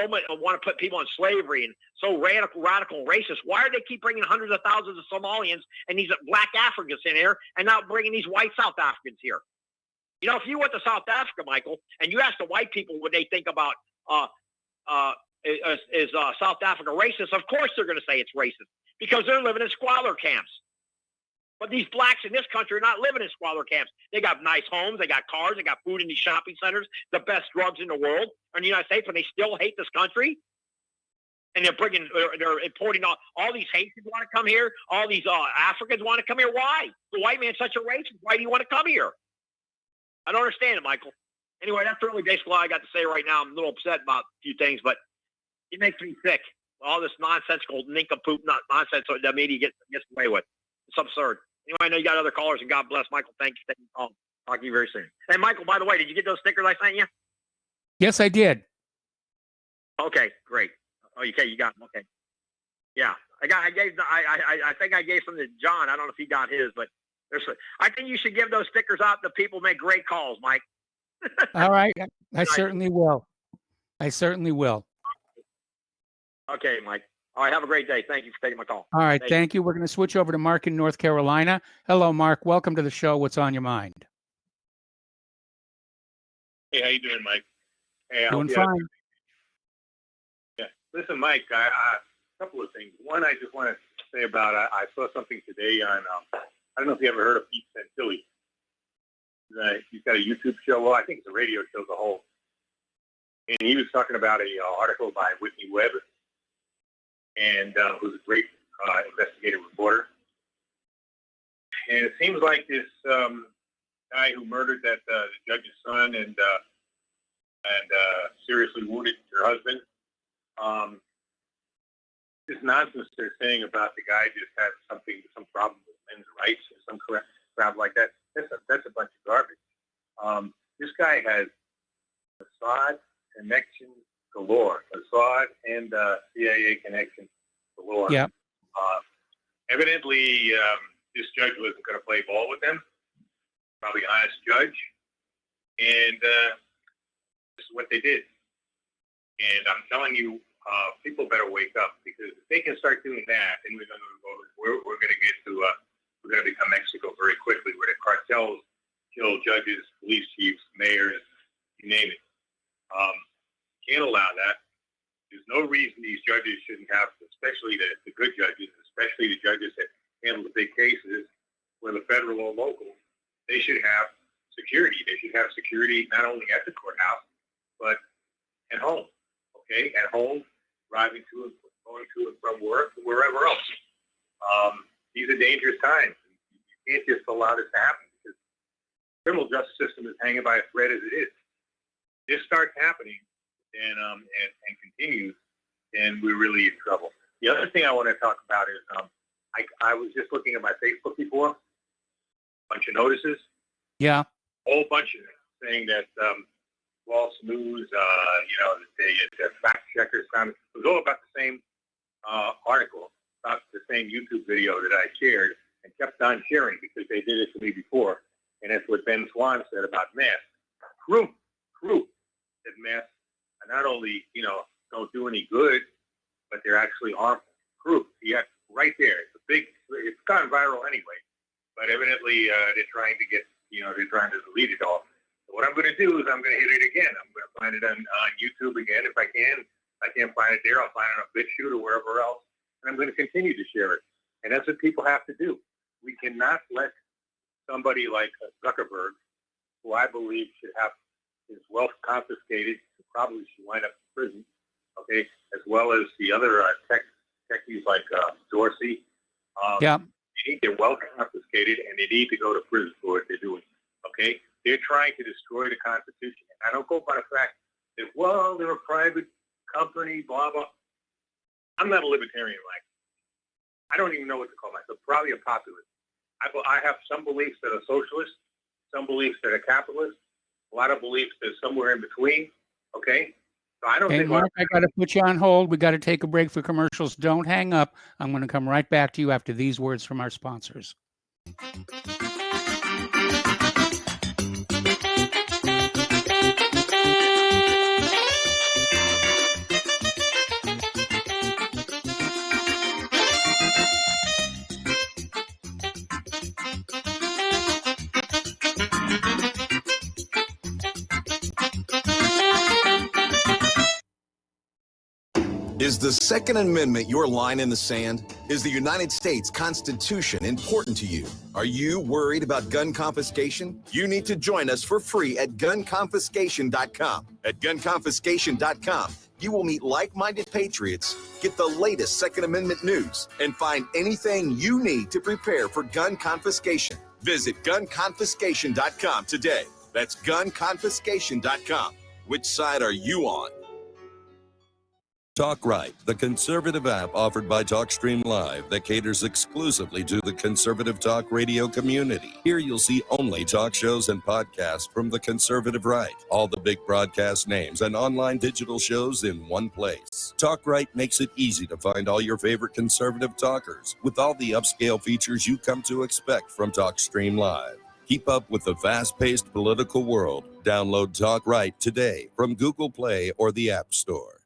much want to put people in slavery and so radical and racist, why do they keep bringing hundreds of thousands of Somalians and these black Africans in here and not bringing these white South Africans here? If you went to South Africa, Michael, and you ask the white people what they think about is South Africa racist, of course they're going to say it's racist because they're living in squalor camps. But these blacks in this country are not living in squalor camps. They got nice homes, they got cars, they got food in these shopping centers, the best drugs in the world are in the United States, but they still hate this country. And they're importing all these Haitians want to come here, all these Africans want to come here. Why? The white man's such a racist. Why do you want to come here? I don't understand it, Michael. Anyway, that's really basically all I got to say right now. I'm a little upset about a few things, but it makes me sick. All this nonsensical nincompoop nonsense the media gets away with. It's absurd. Anyway, I know you got other callers, and God bless, Michael. Thank you for taking the call. Talk to you very soon. Hey, Michael, by the way, did you get those stickers I sent you? Yes, I did. Okay, great. Oh, okay, you got them. Okay. Yeah, I think I gave some to John. I don't know if he got his, but I think you should give those stickers out to people who make great calls, Mike. All right. I certainly will. Okay, Mike. All right, have a great day. Thank you for taking my call. All right, thank you. We're going to switch over to Mark in North Carolina. Hello, Mark. Welcome to the show. What's on your mind? Hey, how you doing, Mike? Hey, Doing fine. Yeah. Listen, Mike, a couple of things. One, I just want to say about, I saw something today on, I don't know if you ever heard of Pete Santilli. He's got a YouTube show. Well, I think it's a radio show as a whole. And he was talking about an article by Whitney Webb, and who's a great investigative reporter. And it seems like this guy who murdered the judge's son and seriously wounded her husband, this nonsense they're saying about the guy just had some problem with men's rights or some crap like that. That's a bunch of garbage. This guy has Mossad connections galore. Mossad and CIA connection galore. Yeah. Evidently, this judge wasn't going to play ball with them. Probably an honest judge. And this is what they did. And I'm telling you, people better wake up, because if they can start doing that, then we're going to get to we're going to become Mexico very quickly, where the cartels kill judges, police chiefs, mayors, you name it. Can't allow that. There's no reason these judges shouldn't have, especially the good judges, especially the judges that handle the big cases, whether federal or local, they should have security. They should have security not only at the courthouse, but at home. Okay, at home, driving to and going to and from work, wherever else. These are dangerous times. You can't just allow this to happen, because the criminal justice system is hanging by a thread as it is. This starts happening and continues, then we're really in trouble. The other thing I want to talk about is I was just looking at my Facebook before, a bunch of notices. Yeah. A whole bunch of them saying that false news, the fact checkers found it was all about the same article, about the same YouTube video that I shared and kept on sharing, because they did it to me before. And that's what Ben Swan said about masks. Proof that masks are not only, don't do any good, but they're actually harmful. Proof. Yeah, right there. It's gone viral anyway. But evidently they're trying to delete it all. So what I'm going to do is I'm going to hit it again. I'm going to find it on YouTube again if I can. If I can't find it there, I'll find it on BitChute or wherever else. And I'm going to continue to share it. And that's what people have to do. We cannot let somebody like Zuckerberg, who I believe should have his wealth confiscated, probably should wind up in prison, okay, as well as the other techies like Dorsey. Yeah. They need their wealth confiscated, and they need to go to prison for what they're doing, okay? They're trying to destroy the Constitution. I don't go by the fact that, well, they're a private company, blah, blah. I'm not a libertarian, Mike. I don't even know what to call myself. Probably a populist. I have some beliefs that are socialist, some beliefs that are capitalist, a lot of beliefs that are somewhere in between. Okay? So I don't Hey, think... Mark, I got to put you on hold. We got to take a break for commercials. Don't hang up. I'm going to come right back to you after these words from our sponsors. Is the Second Amendment your line in the sand? Is the United States Constitution important to you? Are you worried about gun confiscation? You need to join us for free at gunconfiscation.com. At gunconfiscation.com, you will meet like-minded patriots, get the latest Second Amendment news, and find anything you need to prepare for gun confiscation. Visit gunconfiscation.com today. That's gunconfiscation.com. Which side are you on? Talk Right, the conservative app offered by TalkStream Live that caters exclusively to the conservative talk radio community. Here you'll see only talk shows and podcasts from the conservative right, all the big broadcast names and online digital shows in one place. Talk Right makes it easy to find all your favorite conservative talkers with all the upscale features you come to expect from TalkStream Live. Keep up with the fast-paced political world. Download Talk Right today from Google Play or the App Store.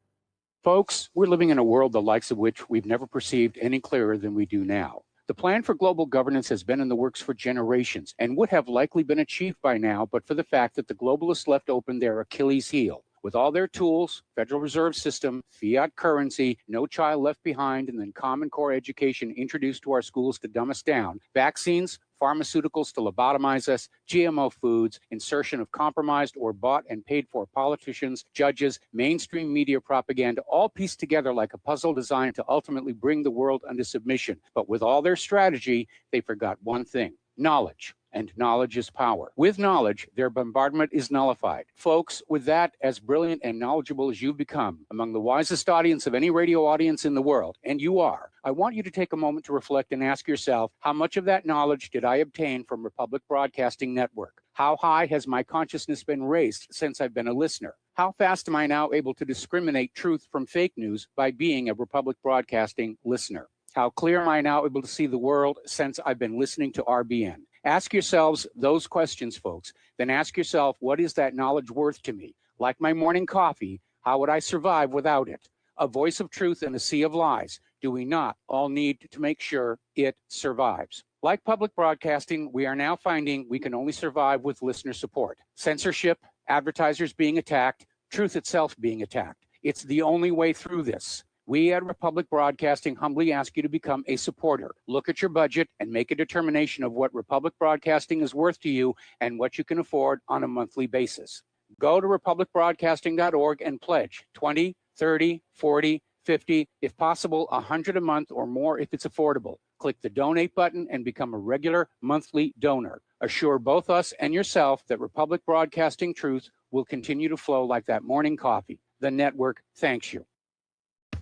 Folks, we're living in a world the likes of which we've never perceived any clearer than we do now. The plan for global governance has been in the works for generations and would have likely been achieved by now, but for the fact that the globalists left open their Achilles heel. With all their tools, Federal Reserve System, fiat currency, no child left behind, and then Common Core education introduced to our schools to dumb us down, vaccines, pharmaceuticals to lobotomize us, GMO foods, insertion of compromised or bought and paid for politicians, judges, mainstream media propaganda, all pieced together like a puzzle designed to ultimately bring the world under submission. But with all their strategy, they forgot one thing: knowledge. And knowledge is power. With knowledge, their bombardment is nullified. Folks, with that, as brilliant and knowledgeable as you've become, among the wisest audience of any radio audience in the world, and you are, I want you to take a moment to reflect and ask yourself, how much of that knowledge did I obtain from Republic Broadcasting Network? How high has my consciousness been raised since I've been a listener? How fast am I now able to discriminate truth from fake news by being a Republic Broadcasting listener? How clear am I now able to see the world since I've been listening to RBN? Ask yourselves those questions, folks. Then ask yourself, what is that knowledge worth to me? Like my morning coffee, how would I survive without it? A voice of truth in a sea of lies. Do we not all need to make sure it survives? Like public broadcasting, we are now finding we can only survive with listener support. Censorship, advertisers being attacked, truth itself being attacked. It's the only way through this. We at Republic Broadcasting humbly ask you to become a supporter. Look at your budget and make a determination of what Republic Broadcasting is worth to you and what you can afford on a monthly basis. Go to republicbroadcasting.org and pledge 20, 30, 40, 50, if possible, 100 a month or more if it's affordable. Click the donate button and become a regular monthly donor. Assure both us and yourself that Republic Broadcasting truth will continue to flow like that morning coffee. The network thanks you.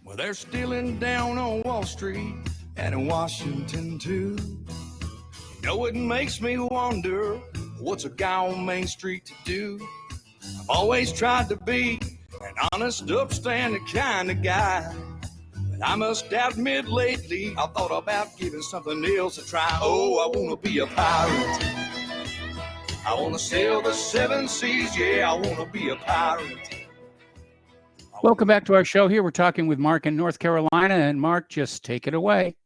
Well, they're stealing down on Wall Street and in Washington too. You know, it makes me wonder, what's a guy on Main Street to do? I've always tried to be an honest, upstanding kind of guy, but I must admit lately I thought about giving something else a try. Oh, I want to be a pirate. I want to sail the seven seas. Yeah, I want to be a pirate. Welcome back to our show. Here we're talking with Mark in North Carolina, and Mark, just take it away.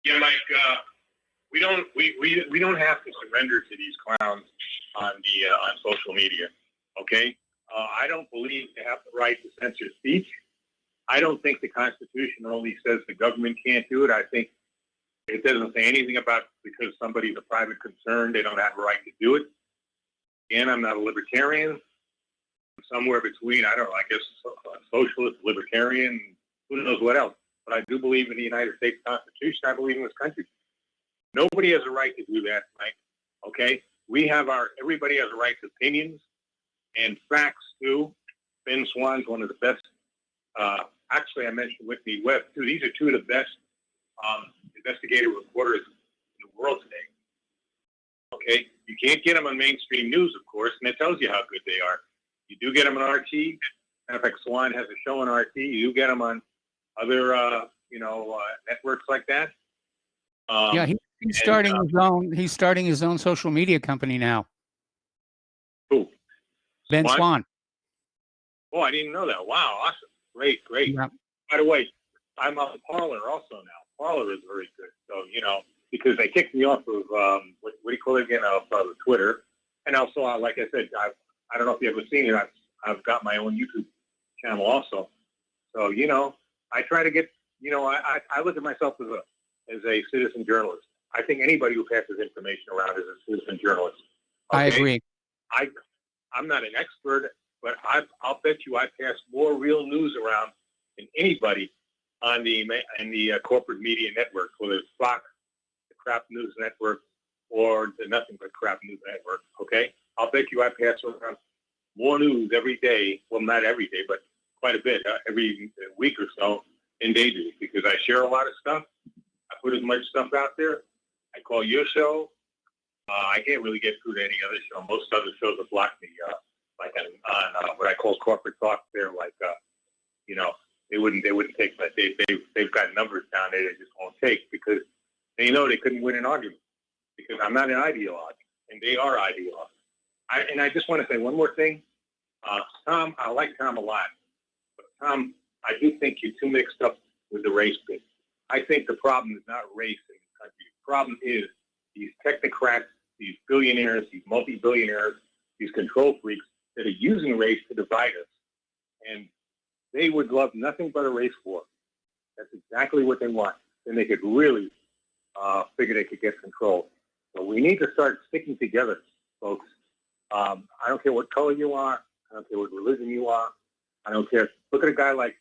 Yeah, Mike, we don't have to surrender to these clowns on social media. Okay, I don't believe they have the right to censor speech. I don't think the Constitution only says the government can't do it. I think it doesn't say anything about because somebody's a private concern, they don't have a right to do it. Again, I'm not a libertarian. Somewhere between, I don't know, I guess socialist, libertarian, who knows what else. But I do believe in the United States Constitution. I believe in this country. Nobody has a right to do that, Mike. Okay? everybody has a right to opinions and facts too. Ben Swan's one of the best. Actually, I mentioned Whitney Webb too. These are two of the best investigative reporters in the world today. Okay, you can't get them on mainstream news, of course, and it tells you how good they are. You do get them on RT. Matter of fact, Swan has a show on RT. You do get them on other, networks like that. Yeah, he's starting his own. He's starting his own social media company now. Who? Ben Swan. Oh, I didn't know that. Wow, awesome. Great. Yeah. By the way, I'm on Parler also now. Parler is very good. So, because they kicked me off of, what do you call it again, of Twitter. And also, like I said, I don't know if you've ever seen it. I've got my own YouTube channel also. So, I try to get, I look at myself as a citizen journalist. I think anybody who passes information around is a citizen journalist. Okay? I agree. I'm not an expert, but I'll bet you I pass more real news around than anybody on the corporate media network, whether it's Fox, the Crap News Network, or the Nothing But Crap News Network. Okay, I'll bet you I pass around more news every day. Well, not every day, but quite a bit every week or so in Daily, because I share a lot of stuff. I put as much stuff out there. I call your show. I can't really get through to any other show. Most other shows have blocked me, like on what I call corporate talk. They're like, they wouldn't take that. They've got numbers down there they just won't take because they know they couldn't win an argument because I'm not an ideologue and they are ideologues. I just want to say one more thing. Tom, I like Tom a lot, but Tom, I do think you're too mixed up with the race thing. I think the problem is not race in this country. The problem is these technocrats, these billionaires, these multi-billionaires, these control freaks that are using race to divide us. And they would love nothing but a race war. That's exactly what they want. Then they could really figure they could get control. So we need to start sticking together, folks. I don't care what color you are. I don't care what religion you are. I don't care. Look at a guy like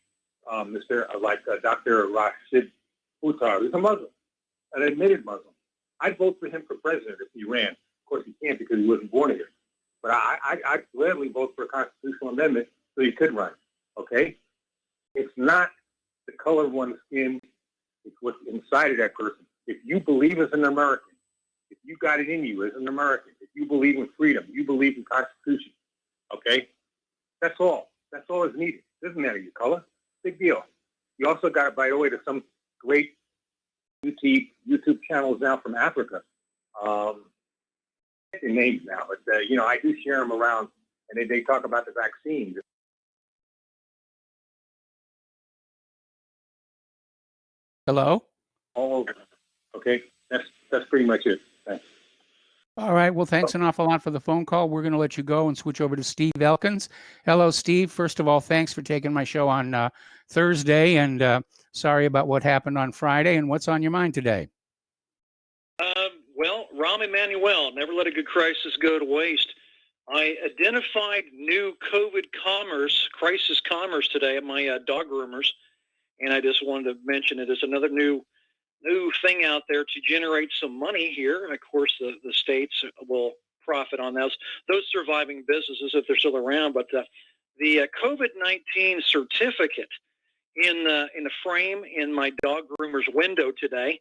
Dr. Rashid Uttar. He's a Muslim, an admitted Muslim. I'd vote for him for president if he ran. Of course, he can't because he wasn't born here. But I'd gladly vote for a constitutional amendment so he could run. Okay? It's not the color of one's skin. It's what's inside of that person. If you believe as an American, if you got it in you as an American, if you believe in freedom, you believe in Constitution, okay? That's all. That's all that's needed. It doesn't matter your color. Big deal. You also got it, by the way, to some great YouTube channels now from Africa. Their names now, but I do share them around, and they talk about the vaccines. Hello? All over. Okay, that's pretty much it. Thanks. All right. Well, thanks an awful lot for the phone call. We're going to let you go and switch over to Steve Elkins. Hello, Steve. First of all, thanks for taking my show on Thursday, and sorry about what happened on Friday. And what's on your mind today? Well, Rahm Emanuel, never let a good crisis go to waste. I identified new COVID crisis commerce today at my dog groomers, and I just wanted to mention it as another new thing out there to generate some money here. And of course, the states will profit on those surviving businesses if they're still around. But the COVID-19 certificate in the frame in my dog groomer's window today,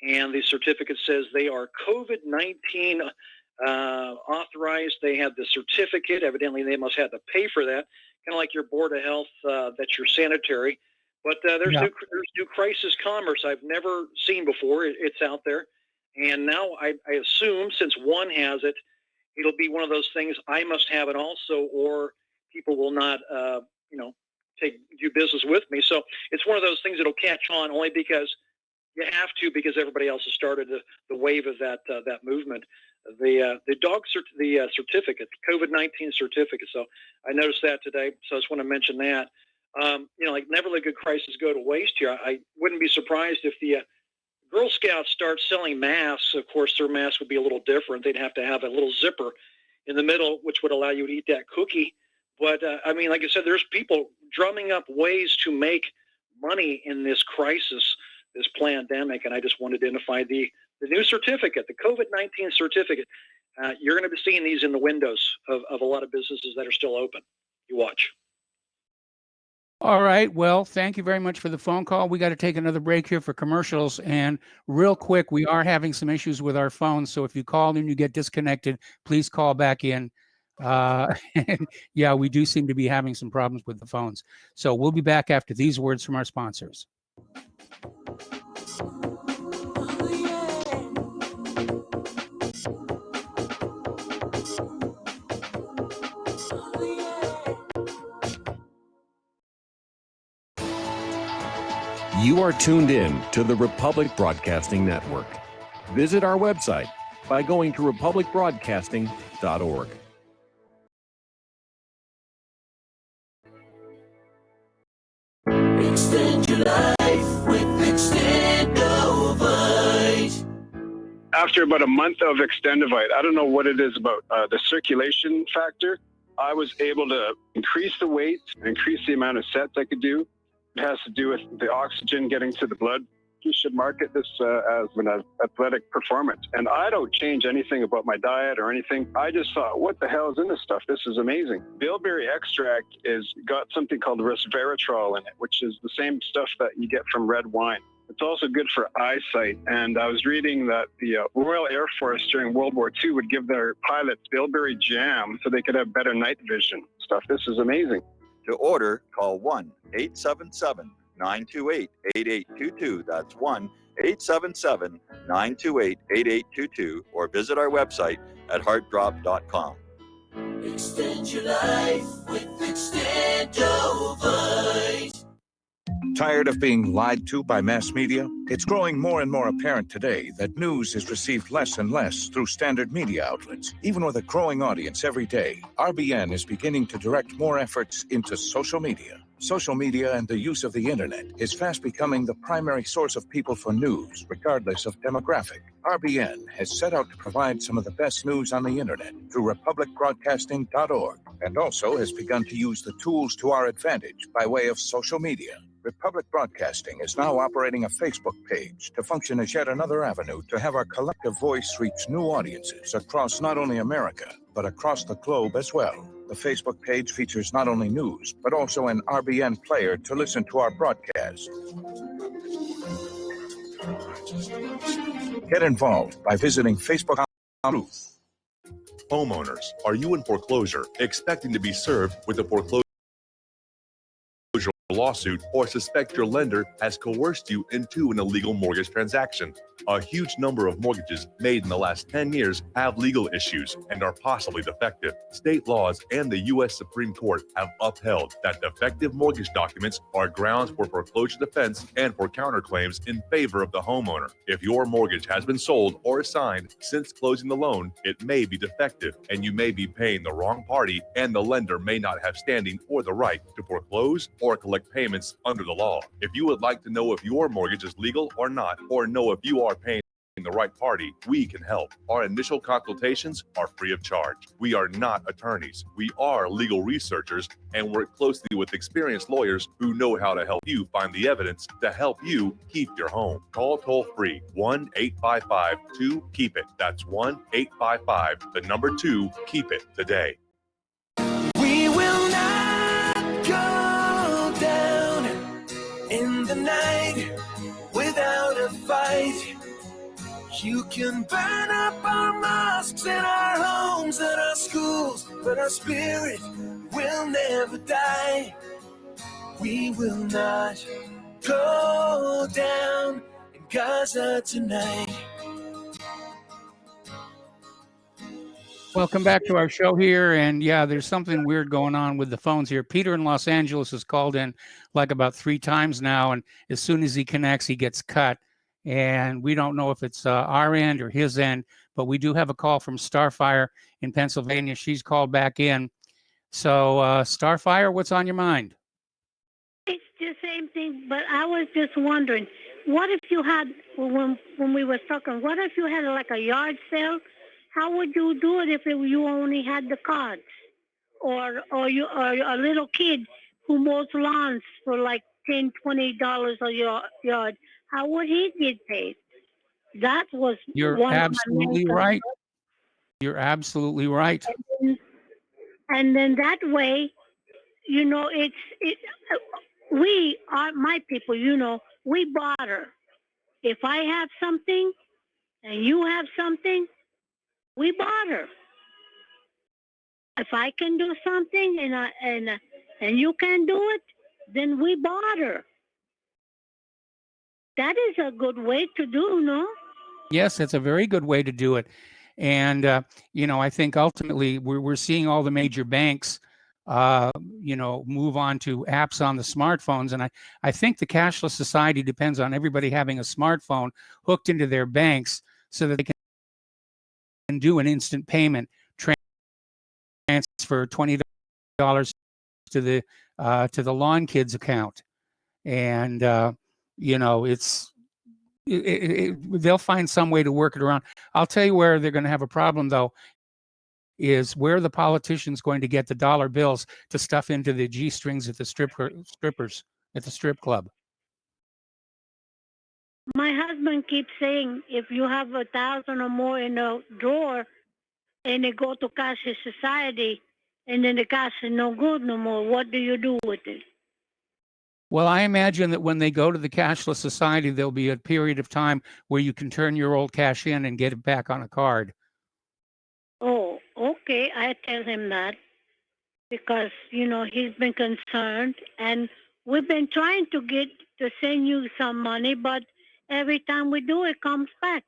and the certificate says they are COVID-19 authorized. They have the certificate. Evidently, they must have to pay for that, kind of like your Board of Health, that's your sanitary. But there's new crisis commerce I've never seen before. It's out there. And now I assume since one has it, it'll be one of those things I must have it also, or people will not, do business with me. So it's one of those things that'll catch on only because you have to, because everybody else has started the wave of that movement. The certificate, COVID-19 certificate. So I noticed that today. So I just want to mention that. Never let good crisis go to waste here. I wouldn't be surprised if the Girl Scouts start selling masks. Of course, their masks would be a little different. They'd have to have a little zipper in the middle, which would allow you to eat that cookie. But, like I said, there's people drumming up ways to make money in this crisis, this pandemic, and I just want to identify the the new certificate, the COVID-19 certificate. You're going to be seeing these in the windows of a lot of businesses that are still open. You watch. All right. Well, thank you very much for the phone call. We got to take another break here for commercials. And real quick, we are having some issues with our phones. So if you call and you get disconnected, please call back in. Yeah, we do seem to be having some problems with the phones. So we'll be back after these words from our sponsors. You are tuned in to the Republic Broadcasting Network. Visit our website by going to republicbroadcasting.org. Extend your life with Extendovite. After about a month of Extendovite, I don't know what it is about the circulation factor. I was able to increase the weight, increase the amount of sets I could do. It has to do with the oxygen getting to the blood. You should market this as an athletic performance. And I don't change anything about my diet or anything. I just thought, what the hell is in this stuff? This is amazing. Bilberry extract is got something called resveratrol in it, which is the same stuff that you get from red wine. It's also good for eyesight. And I was reading that the Royal Air Force during World War II would give their pilots bilberry jam so they could have better night vision stuff. This is amazing. To order, call 1-877-928-8822. That's 1-877-928-8822. Or visit our website at heartdrop.com. Extend your life with Extendovite. Tired of being lied to by mass media? It's growing more and more apparent today that news is received less and less through standard media outlets. Even with a growing audience every day, RBN is beginning to direct more efforts into social media. Social media and the use of the internet is fast becoming the primary source of people for news, regardless of demographic. RBN has set out to provide some of the best news on the internet through republicbroadcasting.org, and also has begun to use the tools to our advantage by way of social media. Republic Broadcasting is now operating a Facebook page to function as yet another avenue to have our collective voice reach new audiences across not only America, but across the globe as well. The Facebook page features not only news, but also an RBN player to listen to our broadcast. Get involved by visiting Facebook. Homeowners, are you in foreclosure, expecting to be served with a foreclosure lawsuit, or suspect your lender has coerced you into an illegal mortgage transaction? A huge number of mortgages made in the last 10 years have legal issues and are possibly defective. State laws and the U.S. Supreme Court have upheld that defective mortgage documents are grounds for foreclosure defense and for counterclaims in favor of the homeowner. If your mortgage has been sold or assigned since closing the loan, it may be defective and you may be paying the wrong party, and the lender may not have standing or the right to foreclose or collect payments under the law. If you would like to know if your mortgage is legal or not, or know if you are paying the right party, we can help. Our initial consultations are free of charge. We are not attorneys. We are legal researchers and work closely with experienced lawyers who know how to help you find the evidence to help you keep your home. Call toll free 1-855-2-KEEP-IT. That's 1-855-2-KEEP-IT today. We will not go down in the night without a fight. You can burn up our mosques and our homes and our schools, but our spirit will never die. We will not go down in Gaza tonight. Welcome back to our show here. And yeah, there's something weird going on with the phones here. Peter in Los Angeles has called in like about 3 times now. And as soon as he connects, he gets cut. And we don't know if it's our end or his end, but we do have a call from Starfire in Pennsylvania. She's called back in. So Starfire, what's on your mind? It's the same thing, but I was just wondering, what if you had, when we were talking, what if you had like a yard sale? How would you do it if you only had the cards, or a little kid who mows lawns for like $10, $20 a yard? How would he get paid? That was You're one of my absolutely main right. concerns. You're absolutely right. And then that way, you know, we are my people, you know, we barter. If I have something and you have something, we barter. If I can do something and you can do it, then we barter. That is a good way to do, no? Yes, that's a very good way to do it. And, you know, I think ultimately we're seeing all the major banks, you know, move on to apps on the smartphones. And I think the cashless society depends on everybody having a smartphone hooked into their banks so that they can do an instant payment, transfer $20 to the Lawn Kids account. And, you know, they'll find some way to work it around. I'll tell you where they're going to have a problem, though, is where the politicians going to get the dollar bills to stuff into the G strings at the strippers at the strip club. My husband keeps saying if you have 1,000 or more in a drawer and they go to cashless society and then the cash is no good no more, what do you do with it? Well, I imagine that when they go to the cashless society, there'll be a period of time where you can turn your old cash in and get it back on a card. Oh, okay. I tell him that because, you know, he's been concerned and we've been trying to get to send you some money, but every time we do, it comes back.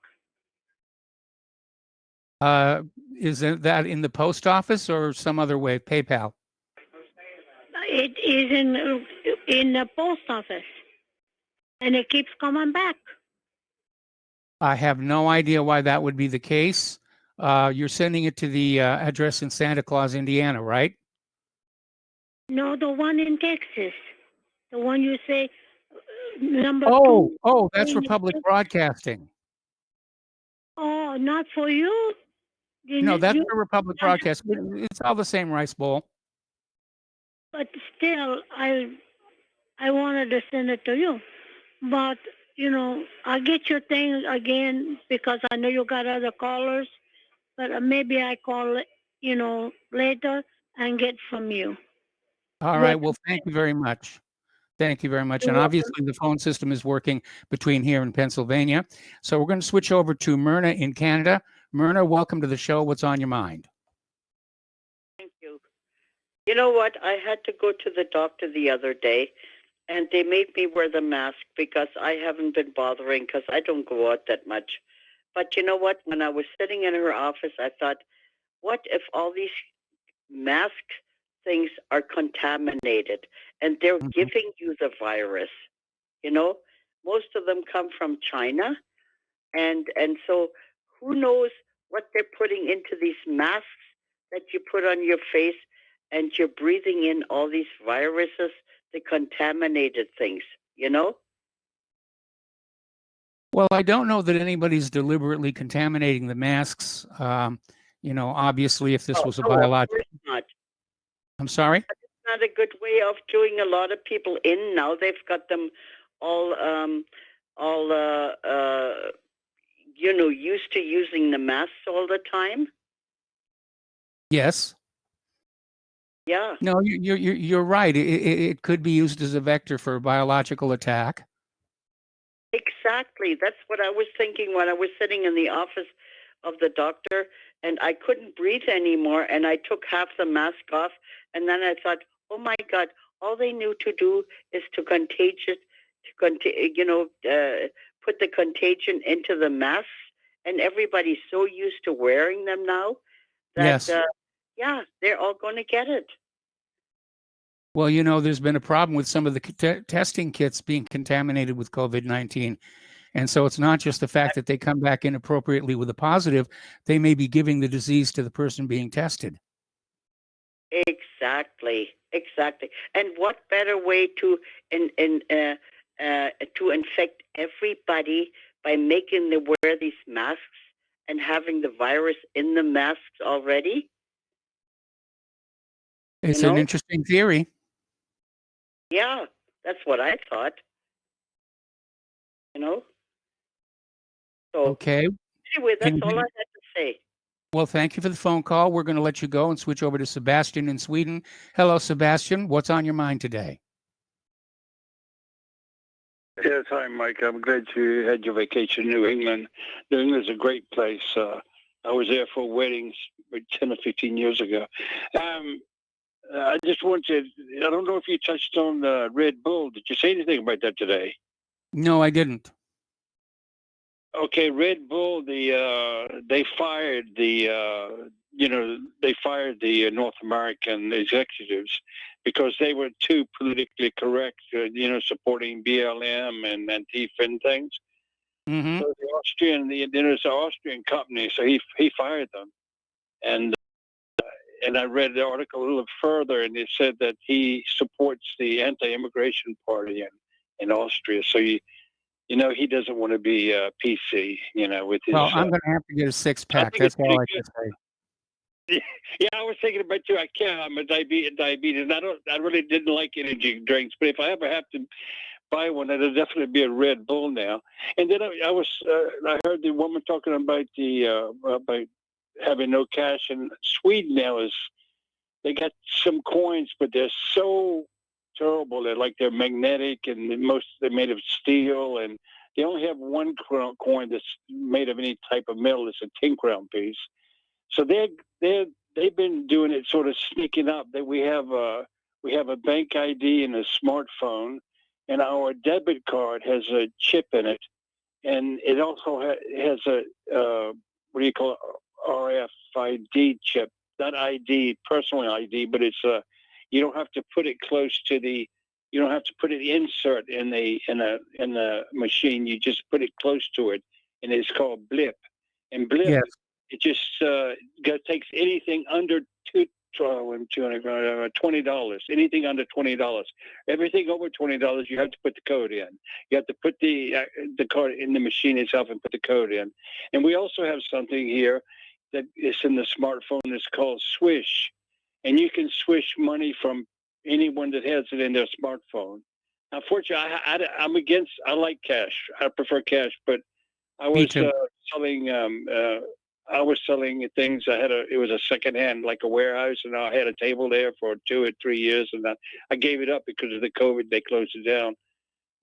Is that in the post office or some other way? PayPal? It is in the post office and it keeps coming back. I have no idea why that would be the case. You're sending it to the address in Santa Claus, Indiana, right? No, the one in Texas. The one you say number Oh, 2. oh, that's Republic Broadcasting. Oh, not for you? No, that's for Republic Broadcasting. It's all the same rice bowl. But still, I wanted to send it to you. But, you know, I'll get your thing again because I know you got other callers. But maybe I call, you know, later and get from you. All right. Well, thank you very much. Thank you very much. And obviously the phone system is working between here and Pennsylvania. So we're going to switch over to Myrna in Canada. Myrna, welcome to the show. What's on your mind? Thank you. You know what? I had to go to the doctor the other day, and they made me wear the mask because I haven't been bothering because I don't go out that much. But you know what? When I was sitting in her office, I thought, what if all these mask things are contaminated and they're giving you the virus? You know, most of them come from China. And so who knows what they're putting into these masks that you put on your face, and you're breathing in all these viruses, the contaminated things, you know? Well, I don't know that anybody's deliberately contaminating the masks. You know, obviously, if this was a biological... Not. I'm sorry? It's not a good way of doing a lot of people in now. They've got them all you know, used to using the masks all the time. Yes. Yeah. No, you're right. It could be used as a vector for a biological attack. Exactly. That's what I was thinking when I was sitting in the office of the doctor and I couldn't breathe anymore and I took half the mask off and then I thought, oh my God, all they knew to do is to put the contagion into the masks, and everybody's so used to wearing them now that, Yes. They're all going to get it. Well, you know, there's been a problem with some of the testing kits being contaminated with COVID-19. And so it's not just the fact that they come back inappropriately with a positive, they may be giving the disease to the person being tested. Exactly. And what better way to infect everybody by making them wear these masks and having the virus in the masks already? It's an interesting theory. Yeah, that's what I thought. You know? So Okay. anyway, that's all I Anything- had to say. Well, thank you for the phone call. We're going to let you go and switch over to Sebastian in Sweden. Hello, Sebastian. What's on your mind today? Yes, hi, Mike. I'm glad you had your vacation in New England. New England's a great place. I was there for weddings 10 or 15 years ago. I just wanted, I don't know if you touched on Red Bull. Did you say anything about that today? No, I didn't. Okay, Red Bull, they fired the North American executives because they were too politically correct, supporting BLM and Antifa and things. Mm-hmm. So there's an Austrian company, so he fired them. And I read the article a little further, and it said that he supports the anti-immigration party in Austria. So he doesn't want to be PC, with his. Well, I'm going to have to get a six-pack. That's all I can say. Yeah, I was thinking about you. I'm a diabetes, and I really didn't like energy drinks. But if I ever have to buy one, it'll definitely be a Red Bull now. And then I heard the woman talking about about having no cash in Sweden now. They got some coins, but they're so terrible. They're magnetic, and they're made of steel, and they only have one coin that's made of any type of metal. It's a 10-crown piece. So they've been doing it, sort of sneaking up. That we have a bank ID and a smartphone, and our debit card has a chip in it, and it also has a what do you call it? RFID chip. Not ID, personal ID, but it's you don't have to put it close to you don't have to put it insert in the machine. You just put it close to it, and it's called Blip. And Blip, yes. It just takes anything under $20. Anything under $20. Everything over $20, you have to put the code in. You have to put the card in the machine itself and put the code in. And we also have something here that is in the smartphone. It's called Swish, and you can swish money from anyone that has it in their smartphone. Unfortunately, I like cash. I prefer cash, but I was selling. I was selling things. It was a secondhand, like a warehouse, and I had a table there for 2 or 3 years, and I gave it up because of the COVID. They closed it down.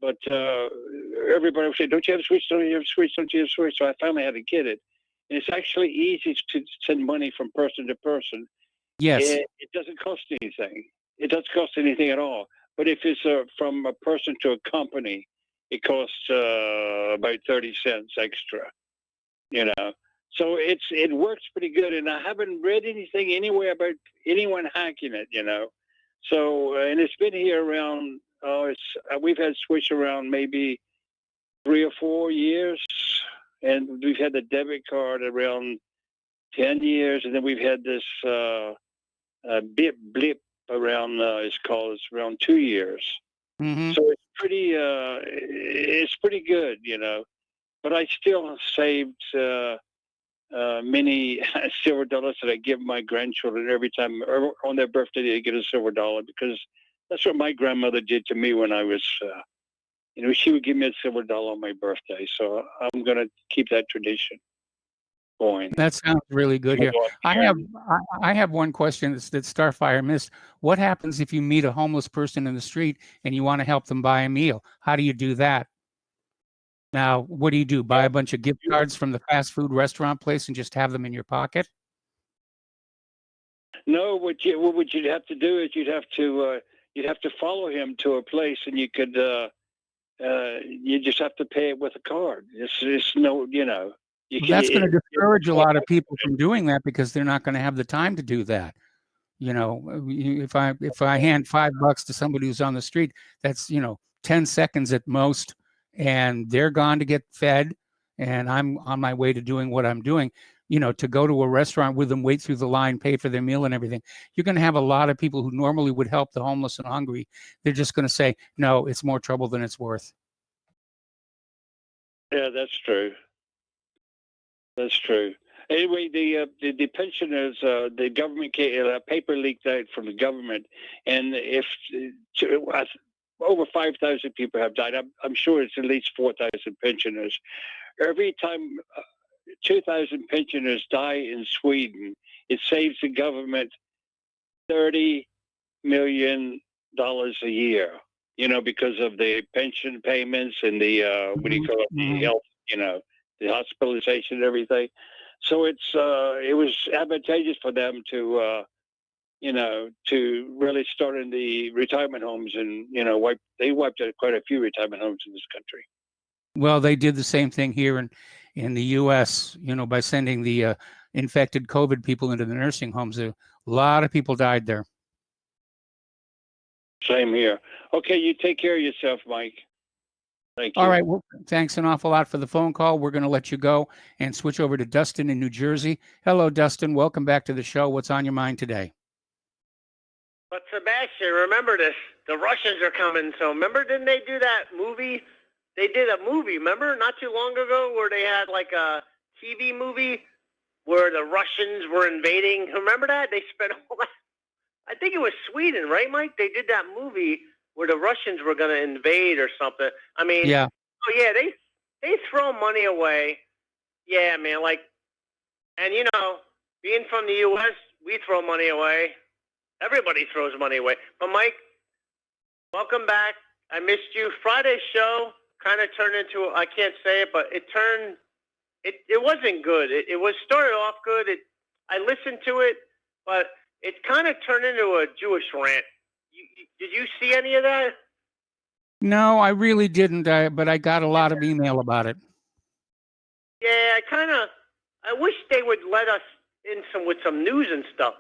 But everybody would say, "Don't you have a Swish? Don't you have a Swish? Don't you have a Swish?" So I finally had to get it. And it's actually easy to send money from person to person. Yes. It doesn't cost anything. It doesn't cost anything at all. But if it's from a person to a company, it costs about 30 cents extra. So it works pretty good. And I haven't read anything anywhere about anyone hacking it. So and it's been here around. We've had Swish around maybe 3 or 4 years. And we've had the debit card around 10 years, and then we've had this Blip around. It's around 2 years. Mm-hmm. So it's pretty good, But I still have saved many silver dollars that I give my grandchildren every time on their birthday they get a silver dollar, because that's what my grandmother did to me when I was. She would give me a silver dollar on my birthday, so I'm going to keep that tradition going. That sounds really good here. I have one question that Starfire missed. What happens if you meet a homeless person in the street and you want to help them buy a meal? How do you do that? Now, what do you do? Buy a bunch of gift cards from the fast food restaurant place and just have them in your pocket? No, what you'd have to do is you'd have to follow him to a place, and you could. You just have to pay it with a card. It's no, That's going to discourage a lot of people from doing that because they're not going to have the time to do that. If I hand $5 to somebody who's on the street, that's 10 seconds at most, and they're gone to get fed, and I'm on my way to doing what I'm doing. To go to a restaurant with them, wait through the line, pay for their meal and everything. You're going to have a lot of people who normally would help the homeless and hungry. They're just going to say, no, it's more trouble than it's worth. Yeah, that's true. That's true. Anyway, the pensioners, the government paper leaked out from the government, and over 5,000 people have died. I'm sure it's at least 4,000 pensioners Every time 2,000 pensioners die in Sweden, it saves the government $30 million a year. Because of the pension payments and the what do you call it, the health, the hospitalization and everything. So it was advantageous for them to to really start in the retirement homes, and they wiped out quite a few retirement homes in this country. Well, they did the same thing here in the U.S., by sending the infected COVID people into the nursing homes. A lot of people died there. Same here. Okay, you take care of yourself, Mike. Thank you. All right. Well, thanks an awful lot for the phone call. We're going to let you go and switch over to Dustin in New Jersey. Hello, Dustin. Welcome back to the show. What's on your mind today? But Sebastian, remember this. The Russians are coming. So remember, didn't they do that movie? They did a movie, remember, not too long ago, where they had like a TV movie where the Russians were invading. Remember that? They spent all that. I think it was Sweden, right, Mike? They did that movie where the Russians were going to invade or something. I mean, yeah. Oh yeah, they throw money away. Yeah, man, and being from the U.S., we throw money away. Everybody throws money away. But Mike, welcome back. I missed you. Friday's show kind of turned into, I can't say it, but it wasn't good. It was started off good. I listened to it, but it kind of turned into a Jewish rant. Did you see any of that? No, I really didn't, but I got a lot of email about it. Yeah, I wish they would let us in with some news and stuff,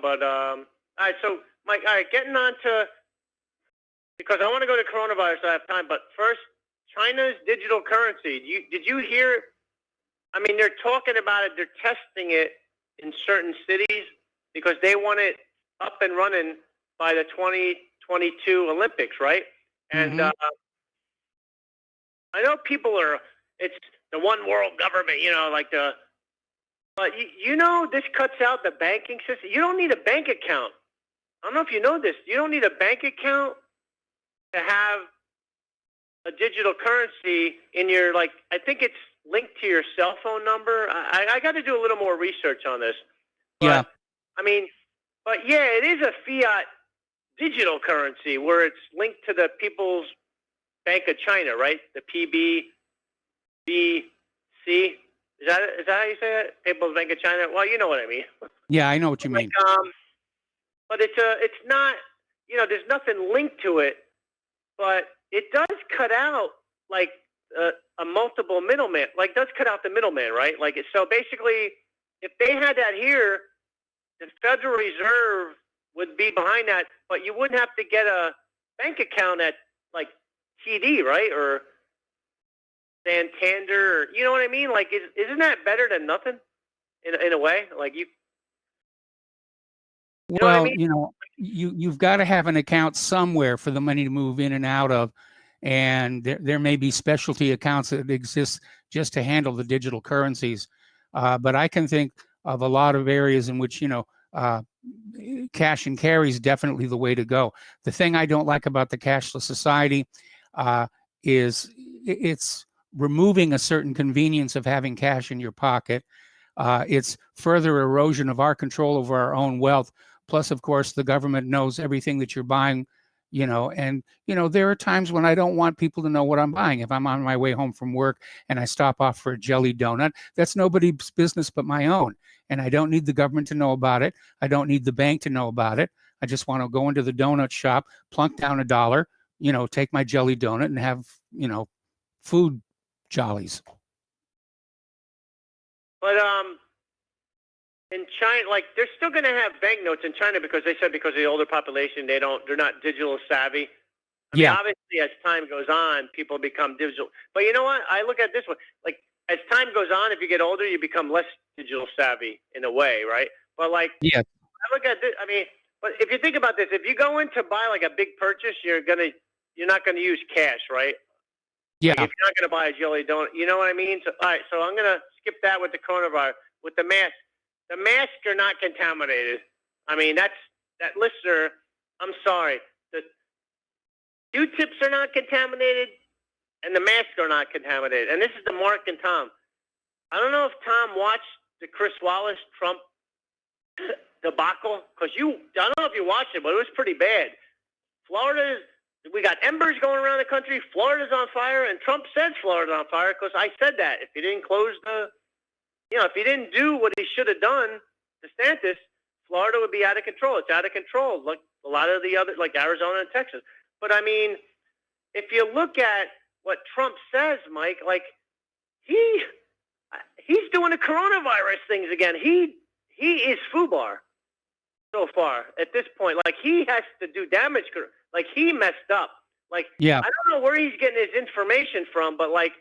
but, all right, so, Mike, all right, getting on to, because I want to go to coronavirus, I have time, but first, China's digital currency. Did you hear? I mean, they're talking about it. They're testing it in certain cities because they want it up and running by the 2022 Olympics, right? And I know people it's the one world government, but this cuts out the banking system. You don't need a bank account. I don't know if you know this. You don't need a bank account to have a digital currency in your, I think it's linked to your cell phone number. I got to do a little more research on this. But, yeah. I mean, but yeah, it is a fiat digital currency where it's linked to the People's Bank of China, right? The PBBC. Is that how you say it? People's Bank of China? Well, you know what I mean. Yeah, I know what you mean. But it's not, there's nothing linked to it, but it does cut out a multiple middleman, does cut out the middleman, right? So basically, if they had that here, the Federal Reserve would be behind that, but you wouldn't have to get a bank account at TD, right? Or Santander, you know what I mean? Isn't that better than nothing in a way? Well, you've got to have an account somewhere for the money to move in and out of. And there may be specialty accounts that exist just to handle the digital currencies. But I can think of a lot of areas in which, cash and carry is definitely the way to go. The thing I don't like about the cashless society is it's removing a certain convenience of having cash in your pocket. It's further erosion of our control over our own wealth. Plus, of course, the government knows everything that you're buying, and, there are times when I don't want people to know what I'm buying. If I'm on my way home from work and I stop off for a jelly donut, that's nobody's business but my own. And I don't need the government to know about it. I don't need the bank to know about it. I just want to go into the donut shop, plunk down $1, take my jelly donut and have, food jollies. But in China, they're still going to have banknotes in China because of the older population, they're not digital savvy. I mean, obviously, as time goes on, people become digital. But you know what? I look at this one. As time goes on, if you get older, you become less digital savvy in a way, right? But yeah. I look at this. I mean, but if you think about this, if you go in to buy a big purchase, you're not gonna use cash, right? Yeah. If you're not gonna buy a jelly donut, you know what I mean? So, all right. So I'm gonna skip that with the coronavirus. With the mask, the masks are not contaminated. I mean, that listener. I'm sorry. The Q-tips are not contaminated. and the masks are not contaminated. And this is the Mark and Tom. I don't know if Tom watched the Chris Wallace Trump debacle, because I don't know if you watched it, but it was pretty bad. We got embers going around the country. Florida's on fire, and Trump said Florida's on fire because I said that. If he didn't if he didn't do what he should have done, DeSantis, Florida would be out of control. It's out of control, like a lot of the other, like Arizona and Texas. But I mean, if you look at what Trump says, Mike, like he's doing the coronavirus things again. He is FUBAR so far at this point. Like he has to do damage. Like he messed up. Like yeah. I don't know where he's getting his information from, but like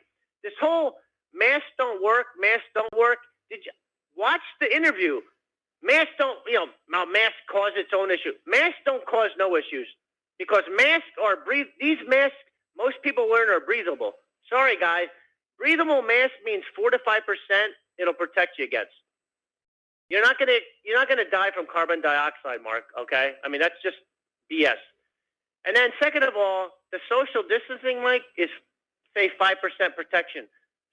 this whole masks don't work. Did you watch the interview? Masks don't, masks cause its own issue. Masks don't cause no issues because these masks most people wearing are breathable. Sorry, guys. Breathable mask means 4 to 5% it'll protect you against. You're not gonna die from carbon dioxide, Mark. Okay, I mean that's just BS. And then second of all, the social distancing, Mike, is say 5% protection.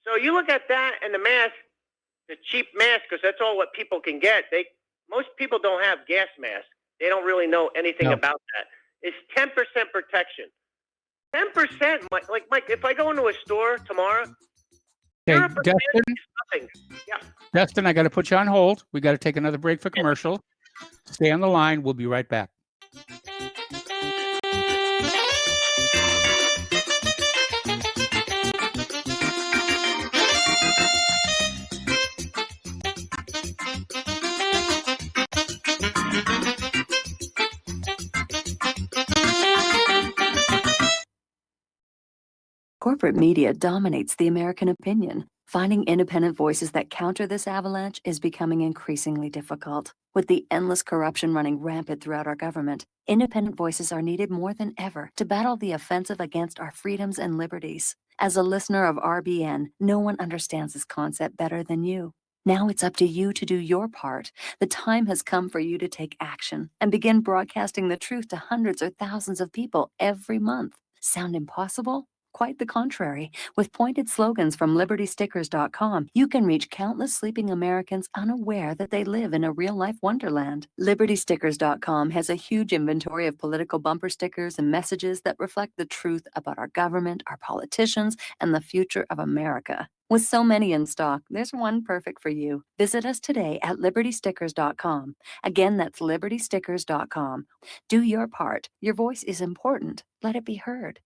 So you look at that and the mask, the cheap mask, because that's all what people can get. Most people don't have gas masks. They don't really know anything about that. It's 10% protection. 10%, Mike. If I go into a store tomorrow. Okay, Destin, I got to put you on hold. We got to take another break for commercial. Stay on the line. We'll be right back. Corporate media dominates the American opinion. Finding independent voices that counter this avalanche is becoming increasingly difficult. With the endless corruption running rampant throughout our government, independent voices are needed more than ever to battle the offensive against our freedoms and liberties. As a listener of RBN, no one understands this concept better than you. Now it's up to you to do your part. The time has come for you to take action and begin broadcasting the truth to hundreds or thousands of people every month. Sound impossible? Quite the contrary. With pointed slogans from LibertyStickers.com, you can reach countless sleeping Americans unaware that they live in a real-life wonderland. LibertyStickers.com has a huge inventory of political bumper stickers and messages that reflect the truth about our government, our politicians, and the future of America. With so many in stock, there's one perfect for you. Visit us today at LibertyStickers.com. Again, that's LibertyStickers.com. Do your part. Your voice is important. Let it be heard.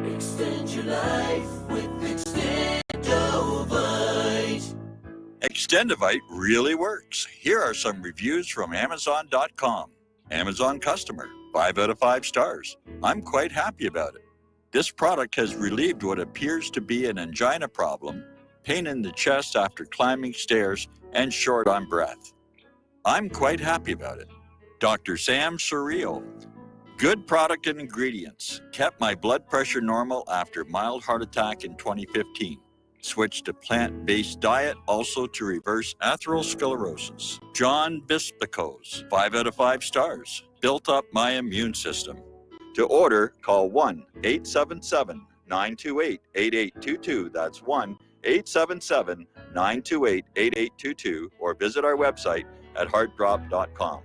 Extend your life with Extendovite. Extendovite really works. Here are some reviews from Amazon.com. Amazon customer, 5 out of 5 stars. I'm quite happy about it. This product has relieved what appears to be an angina problem, pain in the chest after climbing stairs, and short on breath. I'm quite happy about it. Dr. Sam Surreal. Good product and ingredients. Kept my blood pressure normal after mild heart attack in 2015. Switched to plant-based diet also to reverse atherosclerosis. John Bispicos, 5 out of 5 stars. Built up my immune system. To order, call 1-877-928-8822. That's 1-877-928-8822 or visit our website at heartdrop.com.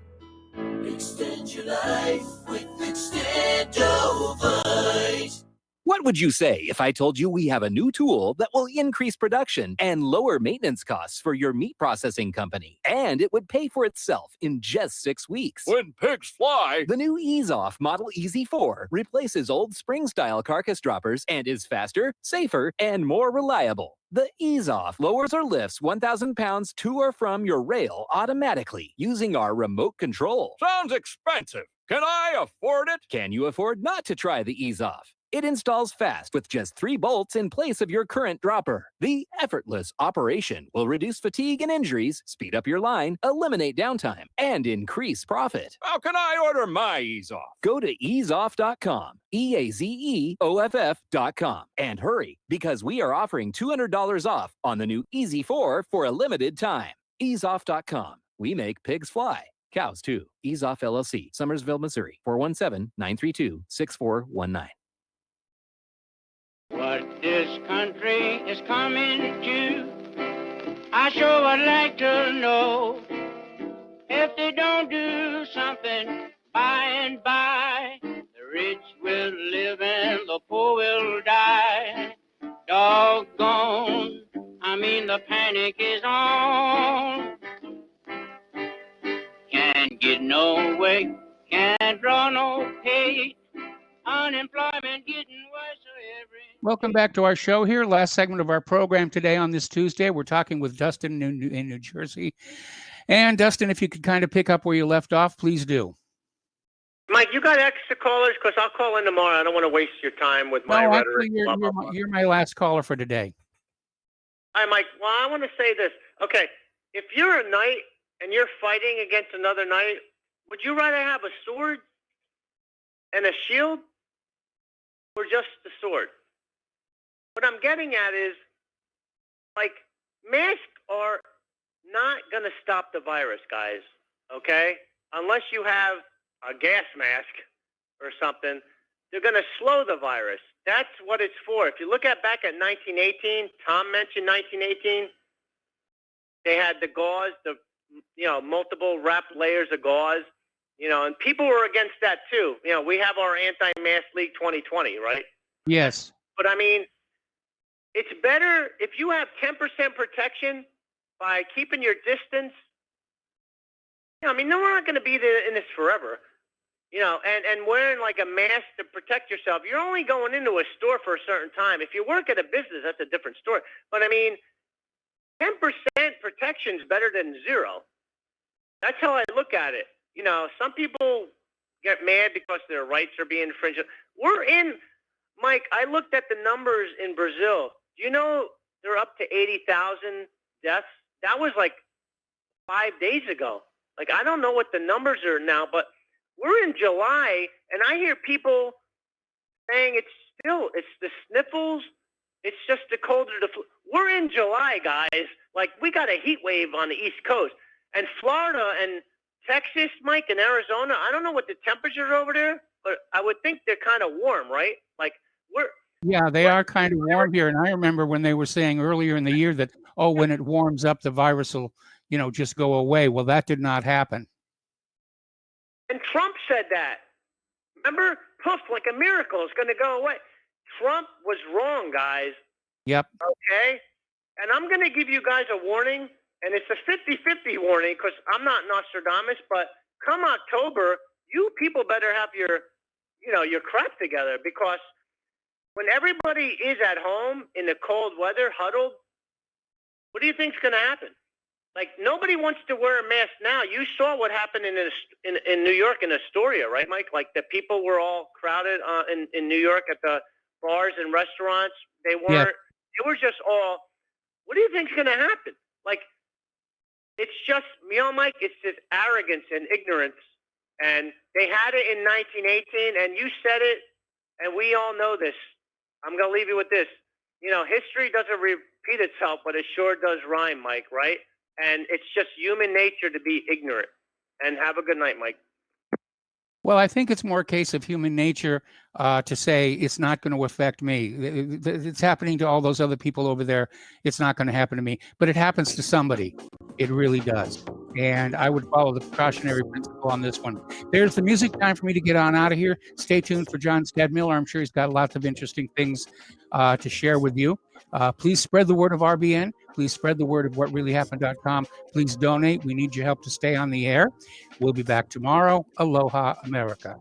Extend your life with Extendovite. What would you say if I told you we have a new tool that will increase production and lower maintenance costs for your meat processing company? And it would pay for itself in just 6 weeks. When pigs fly! The new EaseOff Model Easy 4 replaces old spring-style carcass droppers and is faster, safer, and more reliable. The EaseOff lowers or lifts 1,000 pounds to or from your rail automatically using our remote control. Sounds expensive. Can I afford it? Can you afford not to try the EaseOff? It installs fast with just 3 bolts in place of your current dropper. The effortless operation will reduce fatigue and injuries, speed up your line, eliminate downtime, and increase profit. How can I order my EaseOff? Go to easeoff.com, EAZEOFF.com, and hurry because we are offering $200 off on the new Easy 4 for a limited time. Easeoff.com. We make pigs fly. Cows too. EaseOff LLC, Summersville, Missouri, 417-932-6419. What coming to. I sure would like to know if they don't do something by and by. The rich will live and the poor will die. Doggone, I mean the panic is on. Can't get no work, can't draw no pay. Unemployment getting worse every. Welcome back to our show here. Last segment of our program today on this Tuesday. We're talking with Dustin in New Jersey. And Dustin, if you could kind of pick up where you left off, please do. Mike, you got extra callers? Because I'll call in tomorrow. I don't want to waste your time with my No, rhetoric. actually, you're my last caller for today. All right, Mike. Well, I want to say this. Okay, if you're a knight and you're fighting against another knight, would you rather have a sword and a shield or just the sword? What I'm getting at is, like, masks are not going to stop the virus, guys, okay? Unless you have a gas mask or something, they're going to slow the virus. That's what it's for. If you look at back at 1918, Tom mentioned 1918, they had the gauze, multiple wrapped layers of gauze, and people were against that too. We have our anti-mask league 2020, right? Yes. But I mean, it's better if you have 10% protection by keeping your distance. I mean, no, we're not going to be in this forever. And wearing like a mask to protect yourself. You're only going into a store for a certain time. If you work at a business, that's a different story. But I mean, 10% protection is better than zero. That's how I look at it. Some people get mad because their rights are being infringed. Mike, I looked at the numbers in Brazil. Do you know they're up to 80,000 deaths? That was like 5 days ago. Like, I don't know what the numbers are now, but we're in July, and I hear people saying it's the sniffles. It's just the colder the flu. We're in July, guys. Like, we got a heat wave on the East Coast. And Florida and Texas, Mike, and Arizona, I don't know what the temperatures are over there, but I would think they're kind of warm, right? Like, Yeah, they are kind of warm here. And I remember when they were saying earlier in the year that, when it warms up, the virus will, just go away. Well, that did not happen. And Trump said that. Remember? Poof, like a miracle. It's going to go away. Trump was wrong, guys. Yep. Okay? And I'm going to give you guys a warning, and it's a 50-50 warning because I'm not Nostradamus, but come October, you people better have your crap together, because when everybody is at home in the cold weather, huddled, what do you think's going to happen? Like, nobody wants to wear a mask now. You saw what happened in New York, in Astoria, right, Mike? Like, the people were all crowded in New York at the bars and restaurants. They weren't. Yeah. They were just all. What do you think's going to happen? Like, it's just, Mike, it's just arrogance and ignorance. And they had it in 1918, and you said it, and we all know this. I'm going to leave you with this. History doesn't repeat itself, but it sure does rhyme, Mike, right? And it's just human nature to be ignorant. And have a good night, Mike. Well, I think it's more a case of human nature to say it's not going to affect me. It's happening to all those other people over there. It's not going to happen to me. But it happens to somebody. It really does. And I would follow the precautionary principle on this one. There's the music. Time for me to get on out of here. Stay tuned for John Stedmiller. I'm sure he's got lots of interesting things to share with you. Please spread the word of RBN. Please spread the word of whatreallyhappened.com. Please donate. We need your help to stay on the air. We'll be back tomorrow. Aloha, America.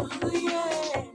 Oh, yeah.